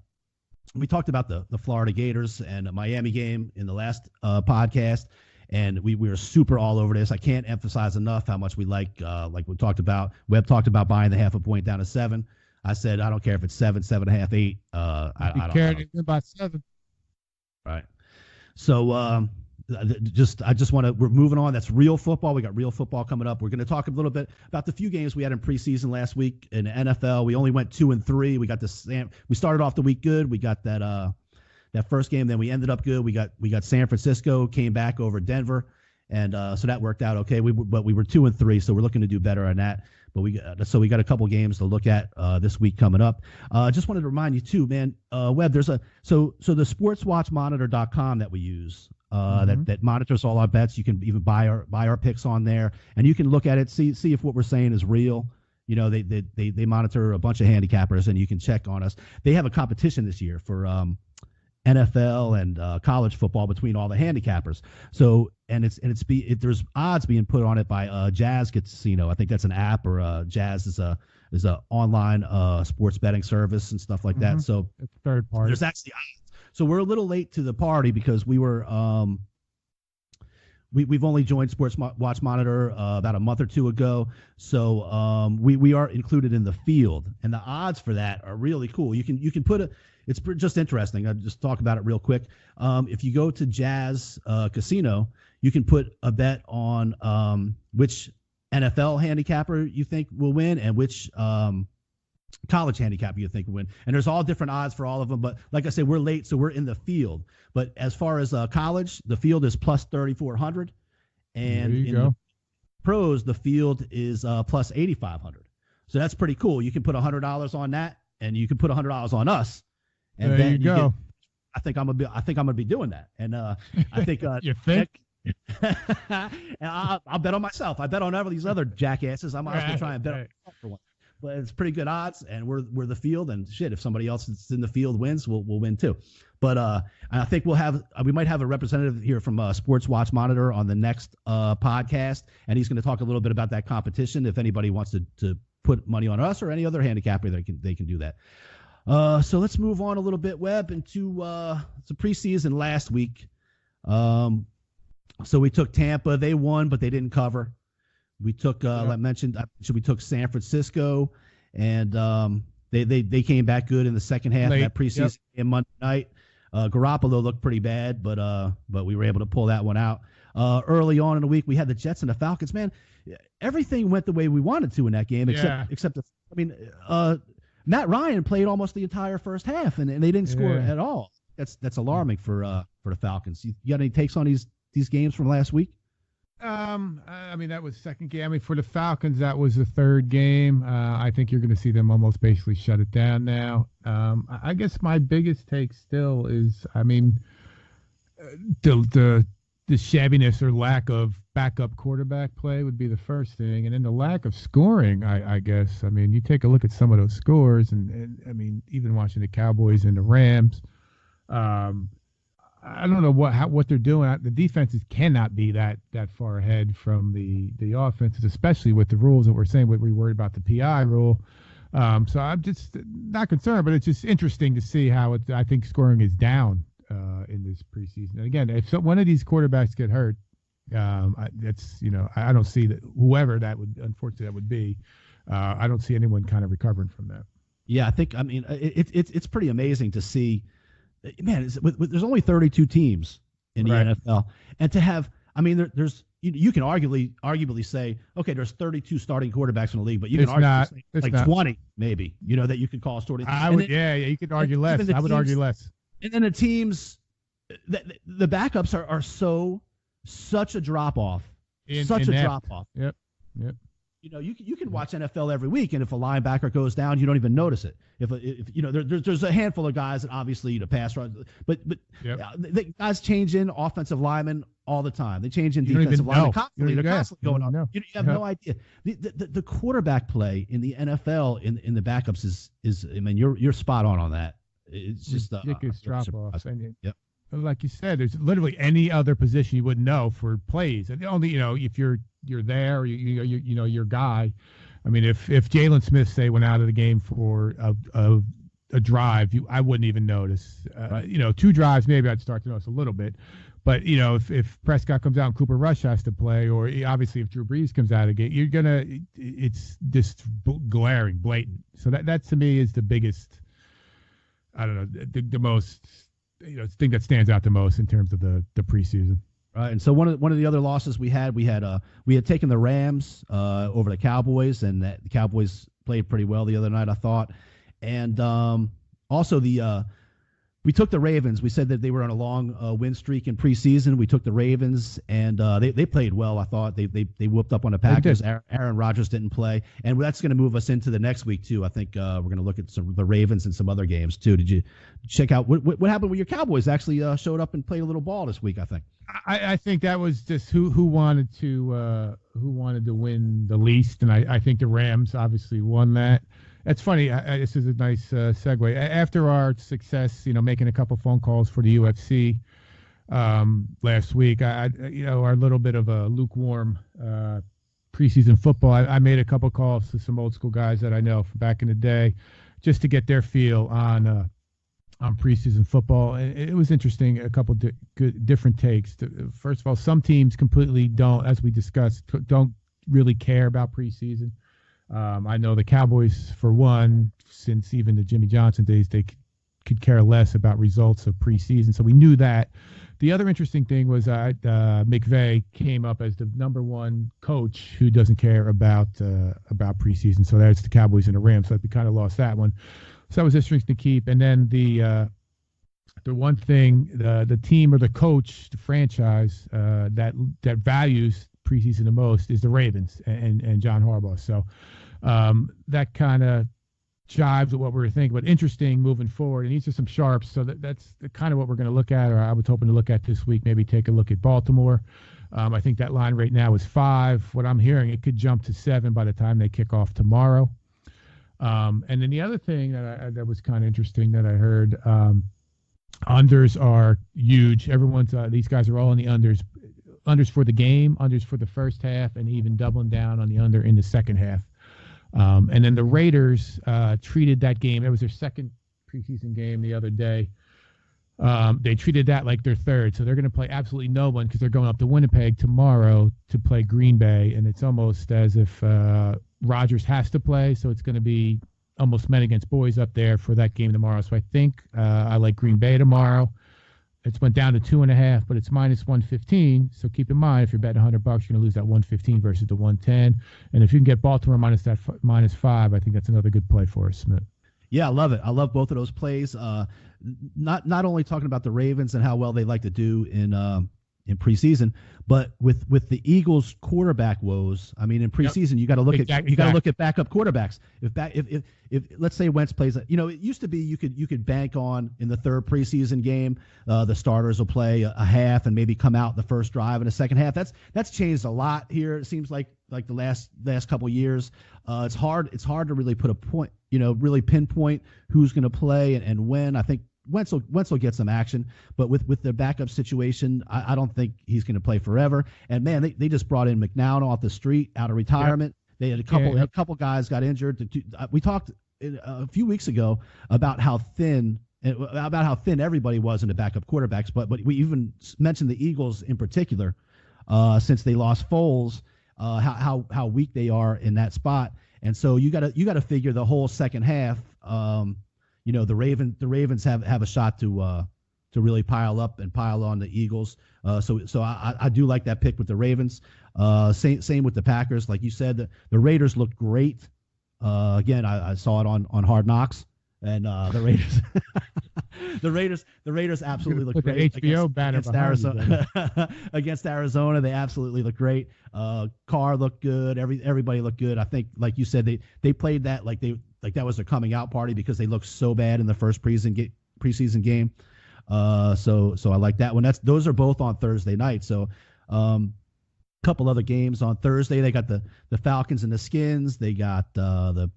we talked about the Florida Gators and the Miami game in the last podcast, and we were super all over this. I can't emphasize enough how much we like we talked about. Webb talked about buying the half a point down to 7. I said I don't care if it's 7, 7.5, 8. I don't care about 7. Right. So I just want to, we're moving on. That's real football. We got real football coming up. We're going to talk a little bit about the few games we had in preseason last week in the NFL. We only went 2-3. We got we started off the week good. We got that first game. Then we ended up good. We got San Francisco, came back over Denver. And so that worked out okay. But we were 2-3. So we're looking to do better on that. But we got a couple games to look at this week coming up. Just wanted to remind you too, man, Webb, there's the sportswatchmonitor.com that we use. That monitors all our bets. You can even buy our picks on there, and you can look at it, see if what we're saying is real. You know, they monitor a bunch of handicappers, and you can check on us. They have a competition this year for NFL and college football between all the handicappers. So there's odds being put on it by Jazz Casino. I think that's an app, or Jazz is a online sports betting service and stuff like that. So it's third party. There's actually odds. So we're a little late to the party because we were we've only joined Sports Watch Monitor about a month or two ago. So we are included in the field, and the odds for that are really cool. You can put it's just interesting. I'll just talk about it real quick. If you go to Jazz Casino, you can put a bet on which NFL handicapper you think will win and which college handicapper you think will win. And there's all different odds for all of them. But like I said, we're late, so we're in the field. But as far as college, the field is plus 3,400. And in the pros, the field is plus 8,500. So that's pretty cool. You can put $100 on that, and you can put $100 on us. And there then you go. I think I'm gonna be doing that. And I think you think? and I'll bet on myself. I bet on all these other jackasses. I might as well try and bet on myself for one. But it's pretty good odds, and we're the field. And shit, if somebody else that's in the field wins, we'll win too. But I think we might have a representative here from Sports Watch Monitor on the next podcast, and he's going to talk a little bit about that competition. If anybody wants to put money on us or any other handicapper, they can do that. So let's move on a little bit, Webb, into the preseason last week. So we took Tampa. They won, but they didn't cover. We took, like I mentioned, we took San Francisco, and they came back good in the second half of that preseason game Monday night. Garoppolo looked pretty bad, but we were able to pull that one out. Early on in the week, we had the Jets and the Falcons. Man, everything went the way we wanted to in that game, except Matt Ryan played almost the entire first half, and they didn't score at all. That's alarming for the Falcons. You got any takes on these games from last week? That was second game. For the Falcons, that was the third game. I think you're going to see them almost basically shut it down now. I guess my biggest take still is, the shabbiness or lack of backup quarterback play would be the first thing, and then the lack of scoring. I guess. You take a look at some of those scores, and even watching the Cowboys and the Rams. I don't know what they're doing. The defenses cannot be that far ahead from the offenses, especially with the rules that we're saying. We're worried about the PI rule. So I'm just not concerned, but it's just interesting to see how I think scoring is down in this preseason. And again, if one of these quarterbacks get hurt, I don't see that whoever that would be. I don't see anyone kind of recovering from that. Yeah, I think it's pretty amazing to see. Man, there's only 32 teams in the NFL, and to have, there's you can arguably say, okay, there's 32 starting quarterbacks in the league, but you can argue like 20 maybe, that you could call starting. You could argue less. I would argue less. And then the teams, the backups are so such a drop off, drop off. Yep. Yep. You know, you can watch NFL every week, and if a linebacker goes down, you don't even notice it. If you know, there's a handful of guys that obviously pass rush, but yep. The guys change in offensive linemen all the time. They change in defensive linemen constantly. They're constantly going on. You have no idea. The quarterback play in the NFL in the backups is I mean, you're spot on that. It's just ridiculous drop off. Yep. Like you said, there's literally any other position you wouldn't know for plays, and only if you're there, or your guy. I mean, if Jalen Smith went out of the game for a drive, I wouldn't even notice. Right. 2 drives maybe I'd start to notice a little bit, but if Prescott comes out and Cooper Rush has to play, or obviously if Drew Brees comes out of the game, it's just glaring, blatant. So that to me is the biggest. I don't know, the most. Thing that stands out the most in terms of the preseason. Right, and so one of the other losses we had taken the Rams over the Cowboys, and the Cowboys played pretty well the other night, I thought, and also we took the Ravens. We said that they were on a long win streak in preseason. We took the Ravens, and they played well. I thought they whooped up on the Packers. Aaron Rodgers didn't play, and that's going to move us into the next week too. I think we're going to look at the Ravens and some other games too. Did you check out what happened when your Cowboys actually showed up and played a little ball this week? I think. I think that was just who wanted to win the least, and I think the Rams obviously won that. That's funny. This is a nice segue. After our success, making a couple phone calls for the UFC last week, our little bit of a lukewarm preseason football, I made a couple calls to some old school guys that I know from back in the day, just to get their feel on preseason football. And it was interesting. A couple different takes. First of all, some teams completely don't, as we discussed, don't really care about preseason. I know the Cowboys, for one, since even the Jimmy Johnson days, they could care less about results of preseason. So we knew that. The other interesting thing was McVay came up as the #1 coach who doesn't care about preseason. So that's the Cowboys and the Rams. So we kind of lost that one. So that was interesting to keep. And then the one thing, the team or the coach, the franchise that values preseason the most is the Ravens and John Harbaugh. So that kind of jives with what we were thinking, but interesting moving forward. And these are some sharps. So that's kind of what we're going to look at, or I was hoping to look at this week, maybe take a look at Baltimore. I think that line right now is 5. What I'm hearing, it could jump to 7 by the time they kick off tomorrow. And then the other thing that was kind of interesting that I heard, unders are huge. These guys are all in the unders. Unders for the game, unders for the first half, and even doubling down on the under in the second half. And then the Raiders treated that game. It was their second preseason game the other day. They treated that like their third. So they're going to play absolutely no one because they're going up to Winnipeg tomorrow to play Green Bay. And it's almost as if Rodgers has to play. So it's going to be almost men against boys up there for that game tomorrow. So I think I like Green Bay tomorrow. It's went down to 2.5, but it's -115. So keep in mind, if you're betting $100, you're going to lose that 115 versus the 110. And if you can get Baltimore -5, I think that's another good play for us, Smith. Yeah, I love it. I love both of those plays. Not only talking about the Ravens and how well they like to do in preseason, but with the Eagles quarterback woes. I mean, in preseason, you got to look at backup quarterbacks. If let's say Wentz plays, it used to be you could bank on in the third preseason game, the starters will play a half and maybe come out the first drive in the second half. That's changed a lot here. It seems like the last couple of years. It's hard to really put a point, really pinpoint who's going to play and when. I think Wentz will get some action, but with the backup situation, I don't think he's going to play forever. And man, they just brought in McNown off the street out of retirement. Yep. They had a couple guys got injured. We talked a few weeks ago about how thin everybody was in the backup quarterbacks, but we even mentioned the Eagles in particular, since they lost Foles, how weak they are in that spot. And so you got to figure the whole second half. The Ravens have a shot to really pile up and pile on the Eagles. So I do like that pick with the Ravens. Same with the Packers. Like you said, the Raiders looked great. Again, I saw it on Hard Knocks, and the Raiders The Raiders absolutely look put great the HBO banner against behind you, Arizona. Against Arizona, they absolutely look great. Carr looked good. Everybody looked good. I think, like you said, they played that like that was their coming out party because they looked so bad in the first preseason game. So I like that one. Those are both on Thursday night. So, couple other games on Thursday. They got the Falcons and the Skins. They got the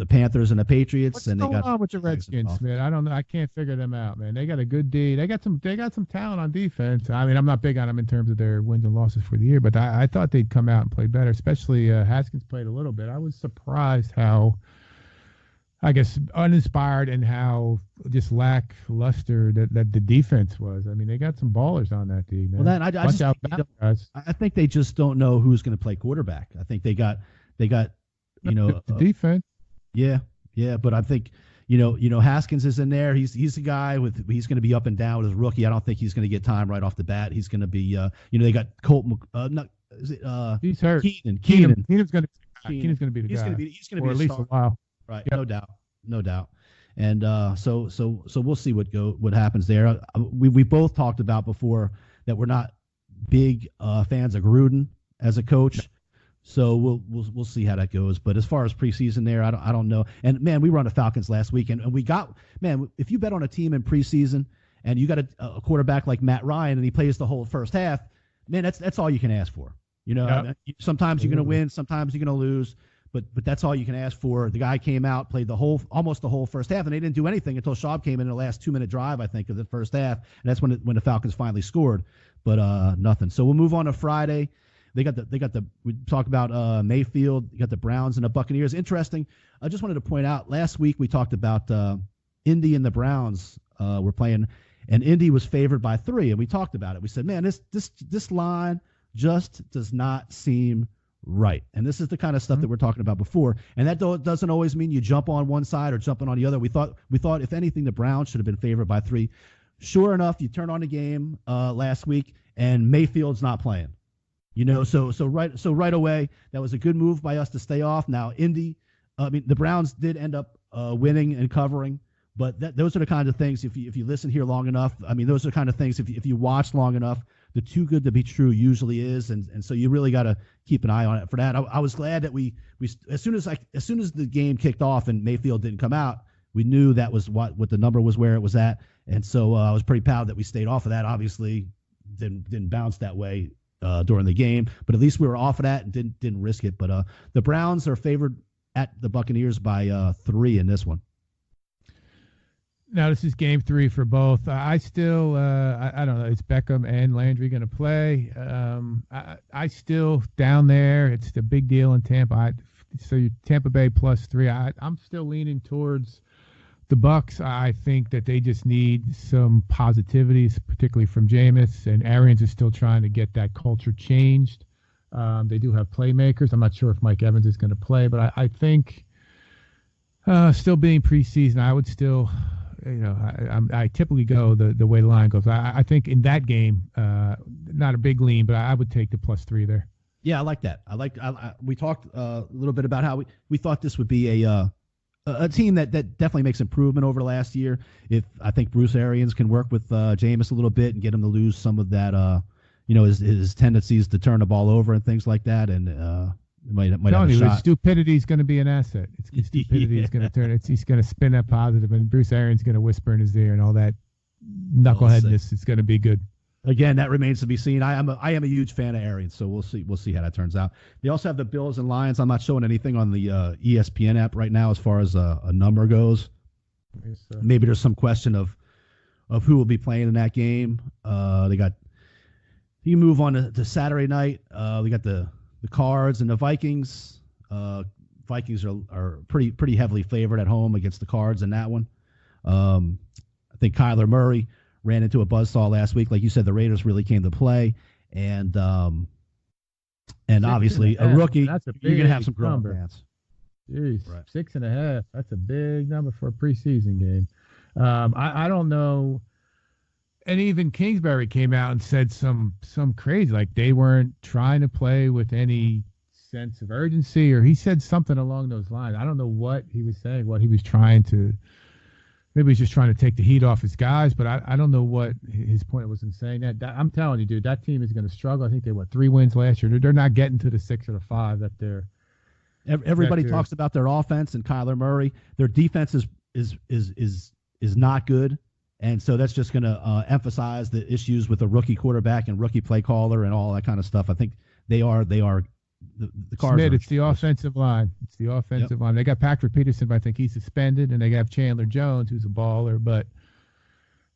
Panthers and the Patriots. What's and they going got on with the Redskins, man? I don't know. I can't figure them out, man. They got a good D. They got some talent on defense. I mean, I'm not big on them in terms of their wins and losses for the year, but I thought they'd come out and play better. Especially Haskins played a little bit. I was surprised how, I guess, uninspired and how just lackluster that the defense was. I mean, they got some ballers on that team, man. Well, then I think they just don't know who's going to play quarterback. I think they got the defense. Yeah, but I think Haskins is in there. He's a guy he's going to be up and down with his rookie. I don't think he's going to get time right off the bat. He's going to be they got Colt. He's hurt. Keenan's going to be the guy. He's going to be at least a while. Right, yep. No doubt. And so we'll see what happens there. We both talked about before that we're not big fans of Gruden as a coach, so we'll see how that goes. But as far as preseason there, I don't know. And man, we were on the Falcons last week, and we got, man, if you bet on a team in preseason and you got a quarterback like Matt Ryan and he plays the whole first half, man, that's all you can ask for. Yep. Sometimes you're going to win, sometimes you're going to lose. But that's all you can ask for. The guy came out, played almost the whole first half, and they didn't do anything until Schaub came in the last 2-minute drive, I think, of the first half, and that's when the Falcons finally scored. But nothing. So we'll move on to Friday. We talk about Mayfield. You got the Browns and the Buccaneers. Interesting. I just wanted to point out, last week we talked about Indy and the Browns were playing, and Indy was favored by 3, and we talked about it. We said, man, this line just does not seem right. And this is the kind of stuff that we're talking about before. And that doesn't always mean you jump on one side or jumping on the other. We thought if anything, the Browns should have been favored by 3. Sure enough, you turn on the game last week and Mayfield's not playing. So right away, that was a good move by us to stay off. Now the Browns did end up winning and covering, but those are the kind of things, if you listen here long enough, I mean, those are the kind of things, if you watch long enough, the too good to be true usually is, and so you really got to keep an eye on it for that. I was glad that we as soon as the game kicked off and Mayfield didn't come out, we knew that was what the number was, where it was at, and so I was pretty proud that we stayed off of that. Obviously, didn't bounce that way during the game, but at least we were off of that and didn't risk it. But the Browns are favored at the Buccaneers by 3 in this one. Now, this is game 3 for both. I still, I don't know, is Beckham and Landry going to play? I still, down there, it's the big deal in Tampa. So Tampa Bay plus 3. I'm still leaning towards the Bucs. I think that they just need some positivities, particularly from Jameis, and Arians is still trying to get that culture changed. They do have playmakers. I'm not sure if Mike Evans is going to play, but I think still being preseason, I would still... I typically go the way the line goes. I think in that game, not a big lean, but I would take the plus 3 there. Yeah, I like that. We talked a little bit about how we thought this would be a team that definitely makes improvement over the last year. If I think Bruce Arians can work with Jameis a little bit and get him to lose some of that, his tendencies to turn the ball over and things like that, and might have a shot. Stupidity is going to be an asset. Stupidity is going to turn. He's going to spin that positive, and Bruce Arians is going to whisper in his ear, and all that knuckleheadness is going to be good. Again, that remains to be seen. I am a huge fan of Arians, so we'll see how that turns out. They also have the Bills and Lions. I'm not showing anything on the ESPN app right now as far as a number goes. Maybe there's some question of who will be playing in that game. You move on to Saturday night. We got the Cards and the Vikings. Vikings are pretty heavily favored at home against the Cards in that one. I think Kyler Murray ran into a buzzsaw last week. Like you said, the Raiders really came to play, and obviously a rookie, you're going to have some growing pains. Jeez, right. 6.5. That's a big number for a preseason game. I don't know. And even Kingsbury came out and said some crazy, like they weren't trying to play with any sense of urgency, or he said something along those lines. I don't know what he was saying, what he was trying to maybe he's just trying to take the heat off his guys, but I don't know what his point was in saying that. I'm telling you, dude, that team is going to struggle. I think they 3 wins last year. They're not getting to the 6 or the 5 that they're. Everybody talks about their offense and Kyler Murray. Their defense is not good, and so that's just going to emphasize the issues with a rookie quarterback and rookie play caller and all that kind of stuff. I think they are the Cards. Smith, it's the offensive line. It's the offensive line. They got Patrick Peterson, but I think he's suspended, and they have Chandler Jones, who's a baller. But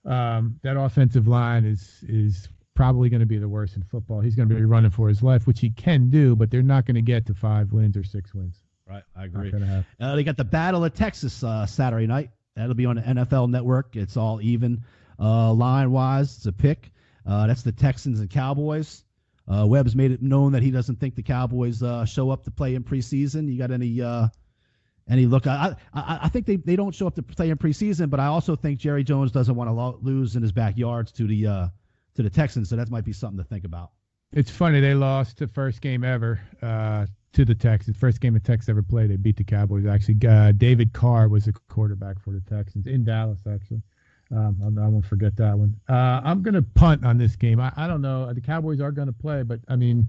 that offensive line is probably going to be the worst in football. He's going to be running for his life, which he can do, but they're not going to get to 5 wins or 6 wins. Right, I agree. They got the Battle of Texas Saturday night. That'll be on the NFL Network. It's all even line-wise. It's a pick. That's the Texans and Cowboys. Webb's made it known that he doesn't think the Cowboys show up to play in preseason. You got any look? I think they don't show up to play in preseason, but I also think Jerry Jones doesn't want to lose in his backyards to the Texans, so that might be something to think about. It's funny, they lost the first game ever to the Texans. First game the Texans ever played, they beat the Cowboys. Actually, David Carr was the quarterback for the Texans in Dallas, actually. I won't forget that one. I'm going to punt on this game. I don't know. The Cowboys are going to play, but, I mean,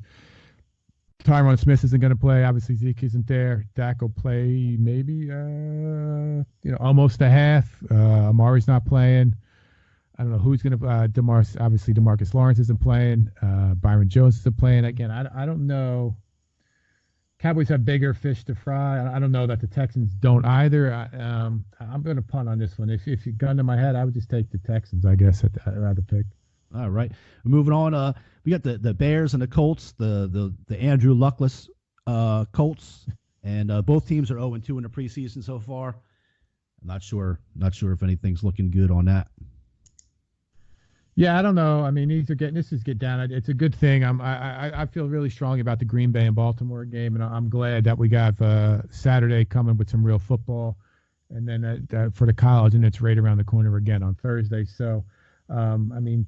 Tyron Smith isn't going to play. Obviously, Zeke isn't there. Dak will play maybe, almost a half. Amari's not playing. I don't know who's going to obviously, DeMarcus Lawrence isn't playing. Byron Jones isn't playing. Again, I don't know. Cowboys have bigger fish to fry. I don't know that the Texans don't either. I'm going to punt on this one. If you gun to my head, I would just take the Texans, I guess, I'd rather pick. All right. Moving on. We got the Bears and the Colts, the Andrew Luckless Colts, and both teams are 0-2 in the preseason so far. I'm not sure if anything's looking good on that. Yeah, I don't know. I mean, this is get down. It's a good thing. I feel really strongly about the Green Bay and Baltimore game, and I'm glad that we got Saturday coming with some real football, and then for the college, and it's right around the corner again on Thursday. So, I mean,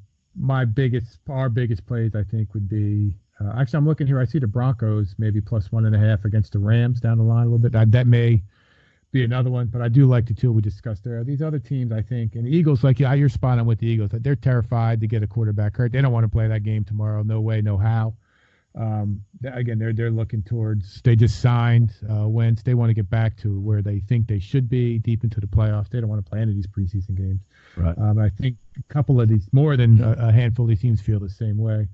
our biggest plays I think would be actually I'm looking here. I see the Broncos maybe +1.5 against the Rams down the line a little bit. That may be another one, but I do like the two we discussed there. These other teams, I think, and the Eagles, you're spot on with the Eagles. They're terrified to get a quarterback hurt. They don't want to play that game tomorrow. No way, no how. Again, they're looking towards. They just signed Wentz. They want to get back to where they think they should be, deep into the playoffs. They don't want to play any of these preseason games. Right. I think a couple of these, more than a handful of these teams, feel the same way.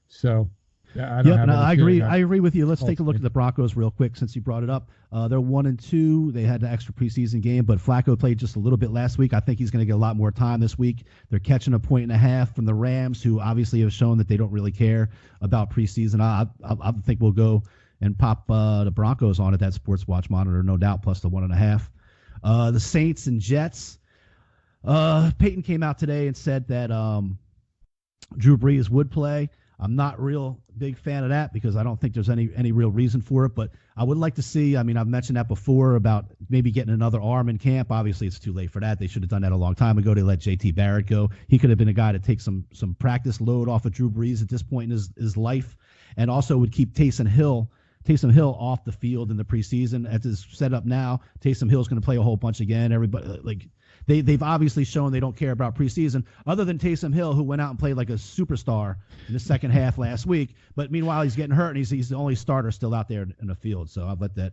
So. I agree. I agree with you. Let's take a look at the Broncos real quick since you brought it up. They're 1-2. They had the extra preseason game, but Flacco played just a little bit last week. I think he's going to get a lot more time this week. They're catching 1.5 from the Rams, who obviously have shown that they don't really care about preseason. I think we'll go and pop the Broncos on at that Sports Watch monitor, no doubt, plus the 1.5. The Saints and Jets. Peyton came out today and said that Drew Brees would play. I'm not real big fan of that because I don't think there's any real reason for it, but I would like to see, I mean, I've mentioned that before about maybe getting another arm in camp. Obviously, it's too late for that. They should have done that a long time ago. They let J.T. Barrett go. He could have been a guy to take some practice load off of Drew Brees at this point in his life, and also would keep Taysom Hill off the field in the preseason. As it's set up now, Taysom Hill's going to play a whole bunch again. Everybody, they've obviously shown they don't care about preseason, other than Taysom Hill, who went out and played like a superstar in the second half last week. But meanwhile, he's getting hurt, and he's the only starter still out there in the field. So I'll let that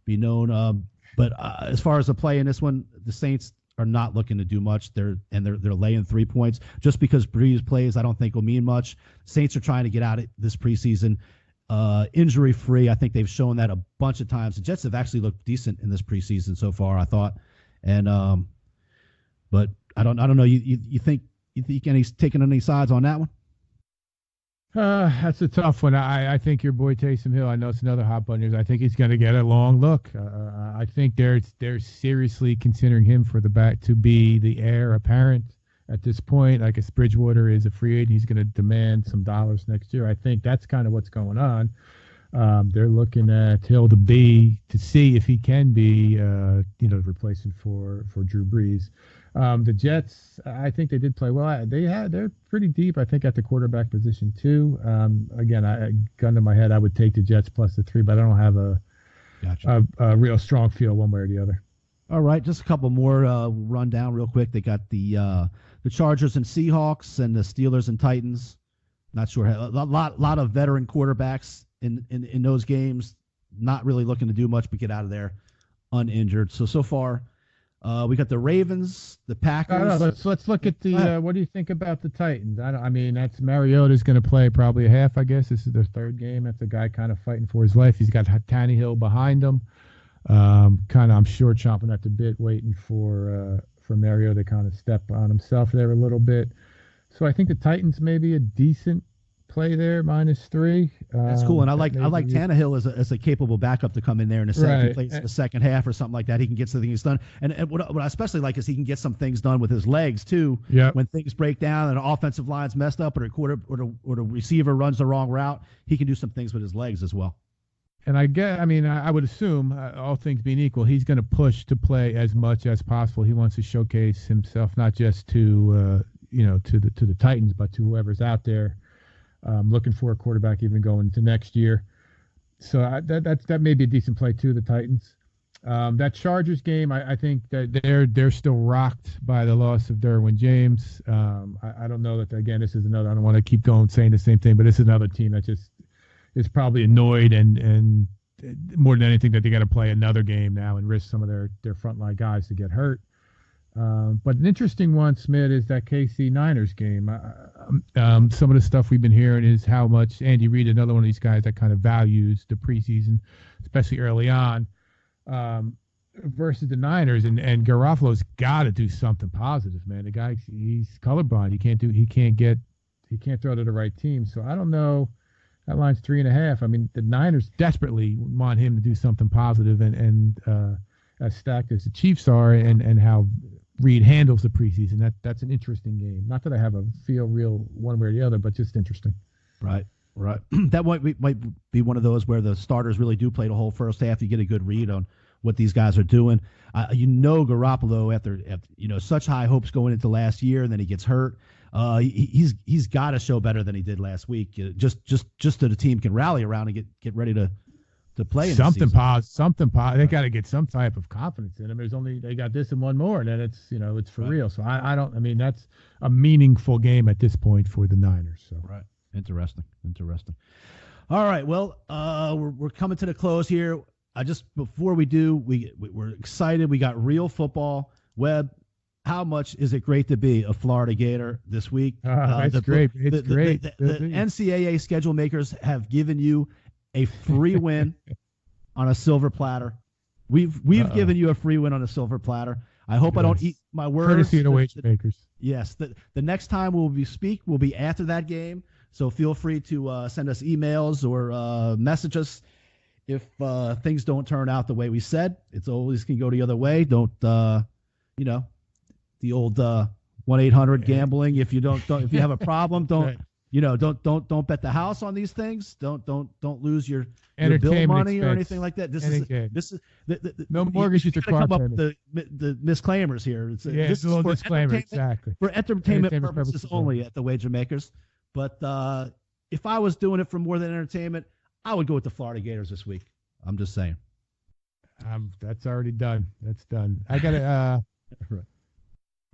be known. But as far as the play in this one, the Saints are not looking to do much. They're laying 3 points. Just because Breeze plays, I don't think will mean much. Saints are trying to get out of this preseason injury free. I think they've shown that a bunch of times. The Jets have actually looked decent in this preseason so far, I thought, and but I don't know. You think he's taking any sides on that one? That's a tough one. I think your boy Taysom Hill, I know it's another hot button. I think he's going to get a long look. I think they're seriously considering him for the back to be the heir apparent at this point. Like, if Bridgewater is a free agent, he's going to demand some dollars next year. I think that's kind of what's going on. They're looking at Hill to see if he can be, the replacement for Drew Brees. The Jets, I think they did play well. They're pretty deep, I think, at the quarterback position too. Again, gun to my head, I would take the Jets plus the 3, but I don't have a real strong feel one way or the other. All right, just a couple more run down real quick. They got the Chargers and Seahawks and the Steelers and Titans. Not sure. A lot of veteran quarterbacks in those games. Not really looking to do much but get out of there uninjured. So far, we got the Ravens, the Packers. Let's look at the. What do you think about the Titans? I mean, that's Mariota's going to play probably a half. I guess this is their third game. That's a guy kind of fighting for his life. He's got Tannehill behind him. Kind of, I'm sure, chomping at the bit, waiting for Mariota to kind of step on himself there a little bit. So I think the Titans may be a decent play there, -3. That's cool, and I like Tannehill as a capable backup to come in there in the second. He plays in the second half or something like that. He can get some things done, and what I especially like is he can get some things done with his legs too. Yeah. When things break down and the offensive line's messed up, or the receiver runs the wrong route, he can do some things with his legs as well. And I would assume, all things being equal, he's going to push to play as much as possible. He wants to showcase himself not just to the Titans, but to whoever's out there. Looking for a quarterback even going into next year. So that may be a decent play too, the Titans. That Chargers game, I think that they're still rocked by the loss of Derwin James. I don't know that, again, this is another, I don't want to keep going saying the same thing, but this is another team that just is probably annoyed and more than anything that they got to play another game now and risk some of their frontline guys to get hurt. But an interesting one, Smith, is that KC Niners game. Some of the stuff we've been hearing is how much Andy Reid, another one of these guys that kind of values the preseason, especially early on, versus the Niners. And Garoppolo's got to do something positive, man. The guy, he's colorblind. He can't throw to the right team. So I don't know. That line's 3.5. I mean, the Niners desperately want him to do something positive, and as stacked as the Chiefs are, and how Reed handles the preseason. That's an interesting game. Not that I have a feel real one way or the other, but just interesting. Right. That might be one of those where the starters really do play the whole first half. You get a good read on what these guys are doing. Garoppolo after such high hopes going into last year, and then he gets hurt. He's got to show better than he did last week. Just so the team can rally around and get ready to play in something positive. They got to get some type of confidence in him. They got this and one more, and then it's for real. So that's a meaningful game at this point for the Niners. So right, interesting. All right, well, we're coming to the close here. Before we do, we're excited. We got real football. Webb, how much is it great to be a Florida Gator this week? It's great. It's great. The NCAA schedule makers have given you a free win on a silver platter. We've given you a free win on a silver platter. I hope I don't eat my words. Courtesy of the wage makers. Yes. The next time will be after that game. So feel free to send us emails or message us if things don't turn out the way we said. It's always can go the other way. Don't the old 1-800 gambling. If you if you have a problem, don't. Right. Don't bet the house on these things. Don't lose your bill money or anything like that. This is no mortgages are come up with the disclaimers here. This is for disclaimer, exactly. For entertainment purposes only at the wager makers. But if I was doing it for more than entertainment, I would go with the Florida Gators this week. I'm just saying. That's already done. That's done. I got a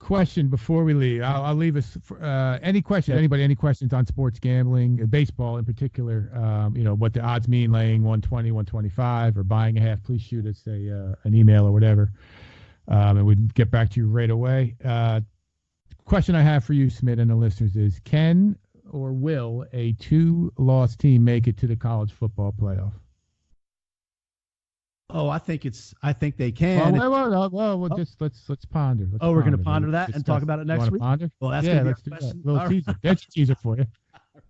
question before we leave. I'll leave us for, any question. Anybody, any questions on sports gambling, baseball in particular? What the odds mean, laying 120, 125, or buying a half. Please shoot us an email or whatever, and we'll get back to you right away. Question I have for you, Smith, and the listeners is: can or will a 2-loss team make it to the college football playoff? Oh, I think they can. Well, just let's ponder. We're going to ponder that and talk about it next week. Ponder? Well, that's let's do that. Little teaser. That's a teaser for you.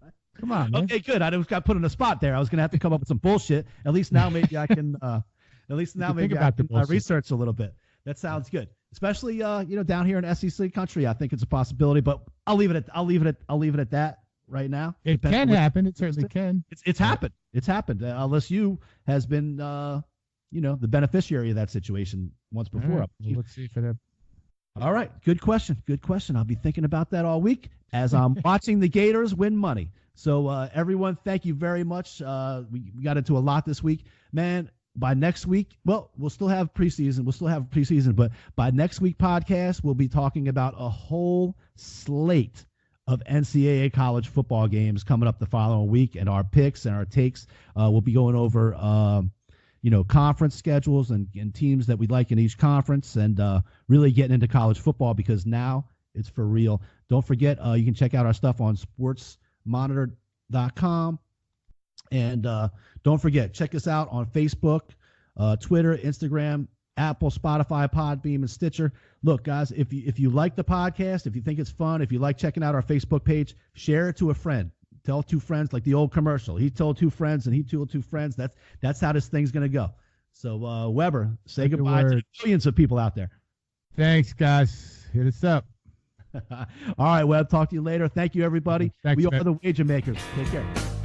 Right. Come on, man. Okay, good. I just got put in a spot there. I was going to have to come up with some bullshit. At least now maybe I can. Research a little bit. That sounds good. Especially down here in SEC country, I think it's a possibility. But I'll leave it at that right now. It can happen. It certainly can. It's happened. It's happened. LSU has been. The beneficiary of that situation once before. Right. Well, let's see for that. All right. Good question. I'll be thinking about that all week as I'm watching the Gators win money. So everyone, thank you very much. We got into a lot this week. Man, by next week, well, we'll still have preseason, but by next week podcast, we'll be talking about a whole slate of NCAA college football games coming up the following week, and our picks and our takes. We'll be going over, conference schedules and teams that we like in each conference, and really getting into college football because now it's for real. Don't forget, you can check out our stuff on sportsmonitor.com. And don't forget, check us out on Facebook, Twitter, Instagram, Apple, Spotify, Podbeam, and Stitcher. Look, guys, if you like the podcast, if you think it's fun, if you like checking out our Facebook page, share it to a friend. Tell 2 friends, like the old commercial. He told 2 friends, and he told 2 friends. That's how this thing's gonna go. So, Weber, say goodbye to millions of people out there. Thanks, guys. Hit us up. All right, Webb. Talk to you later. Thank you, everybody. Thanks, we man. are the Wager Makers. Take care.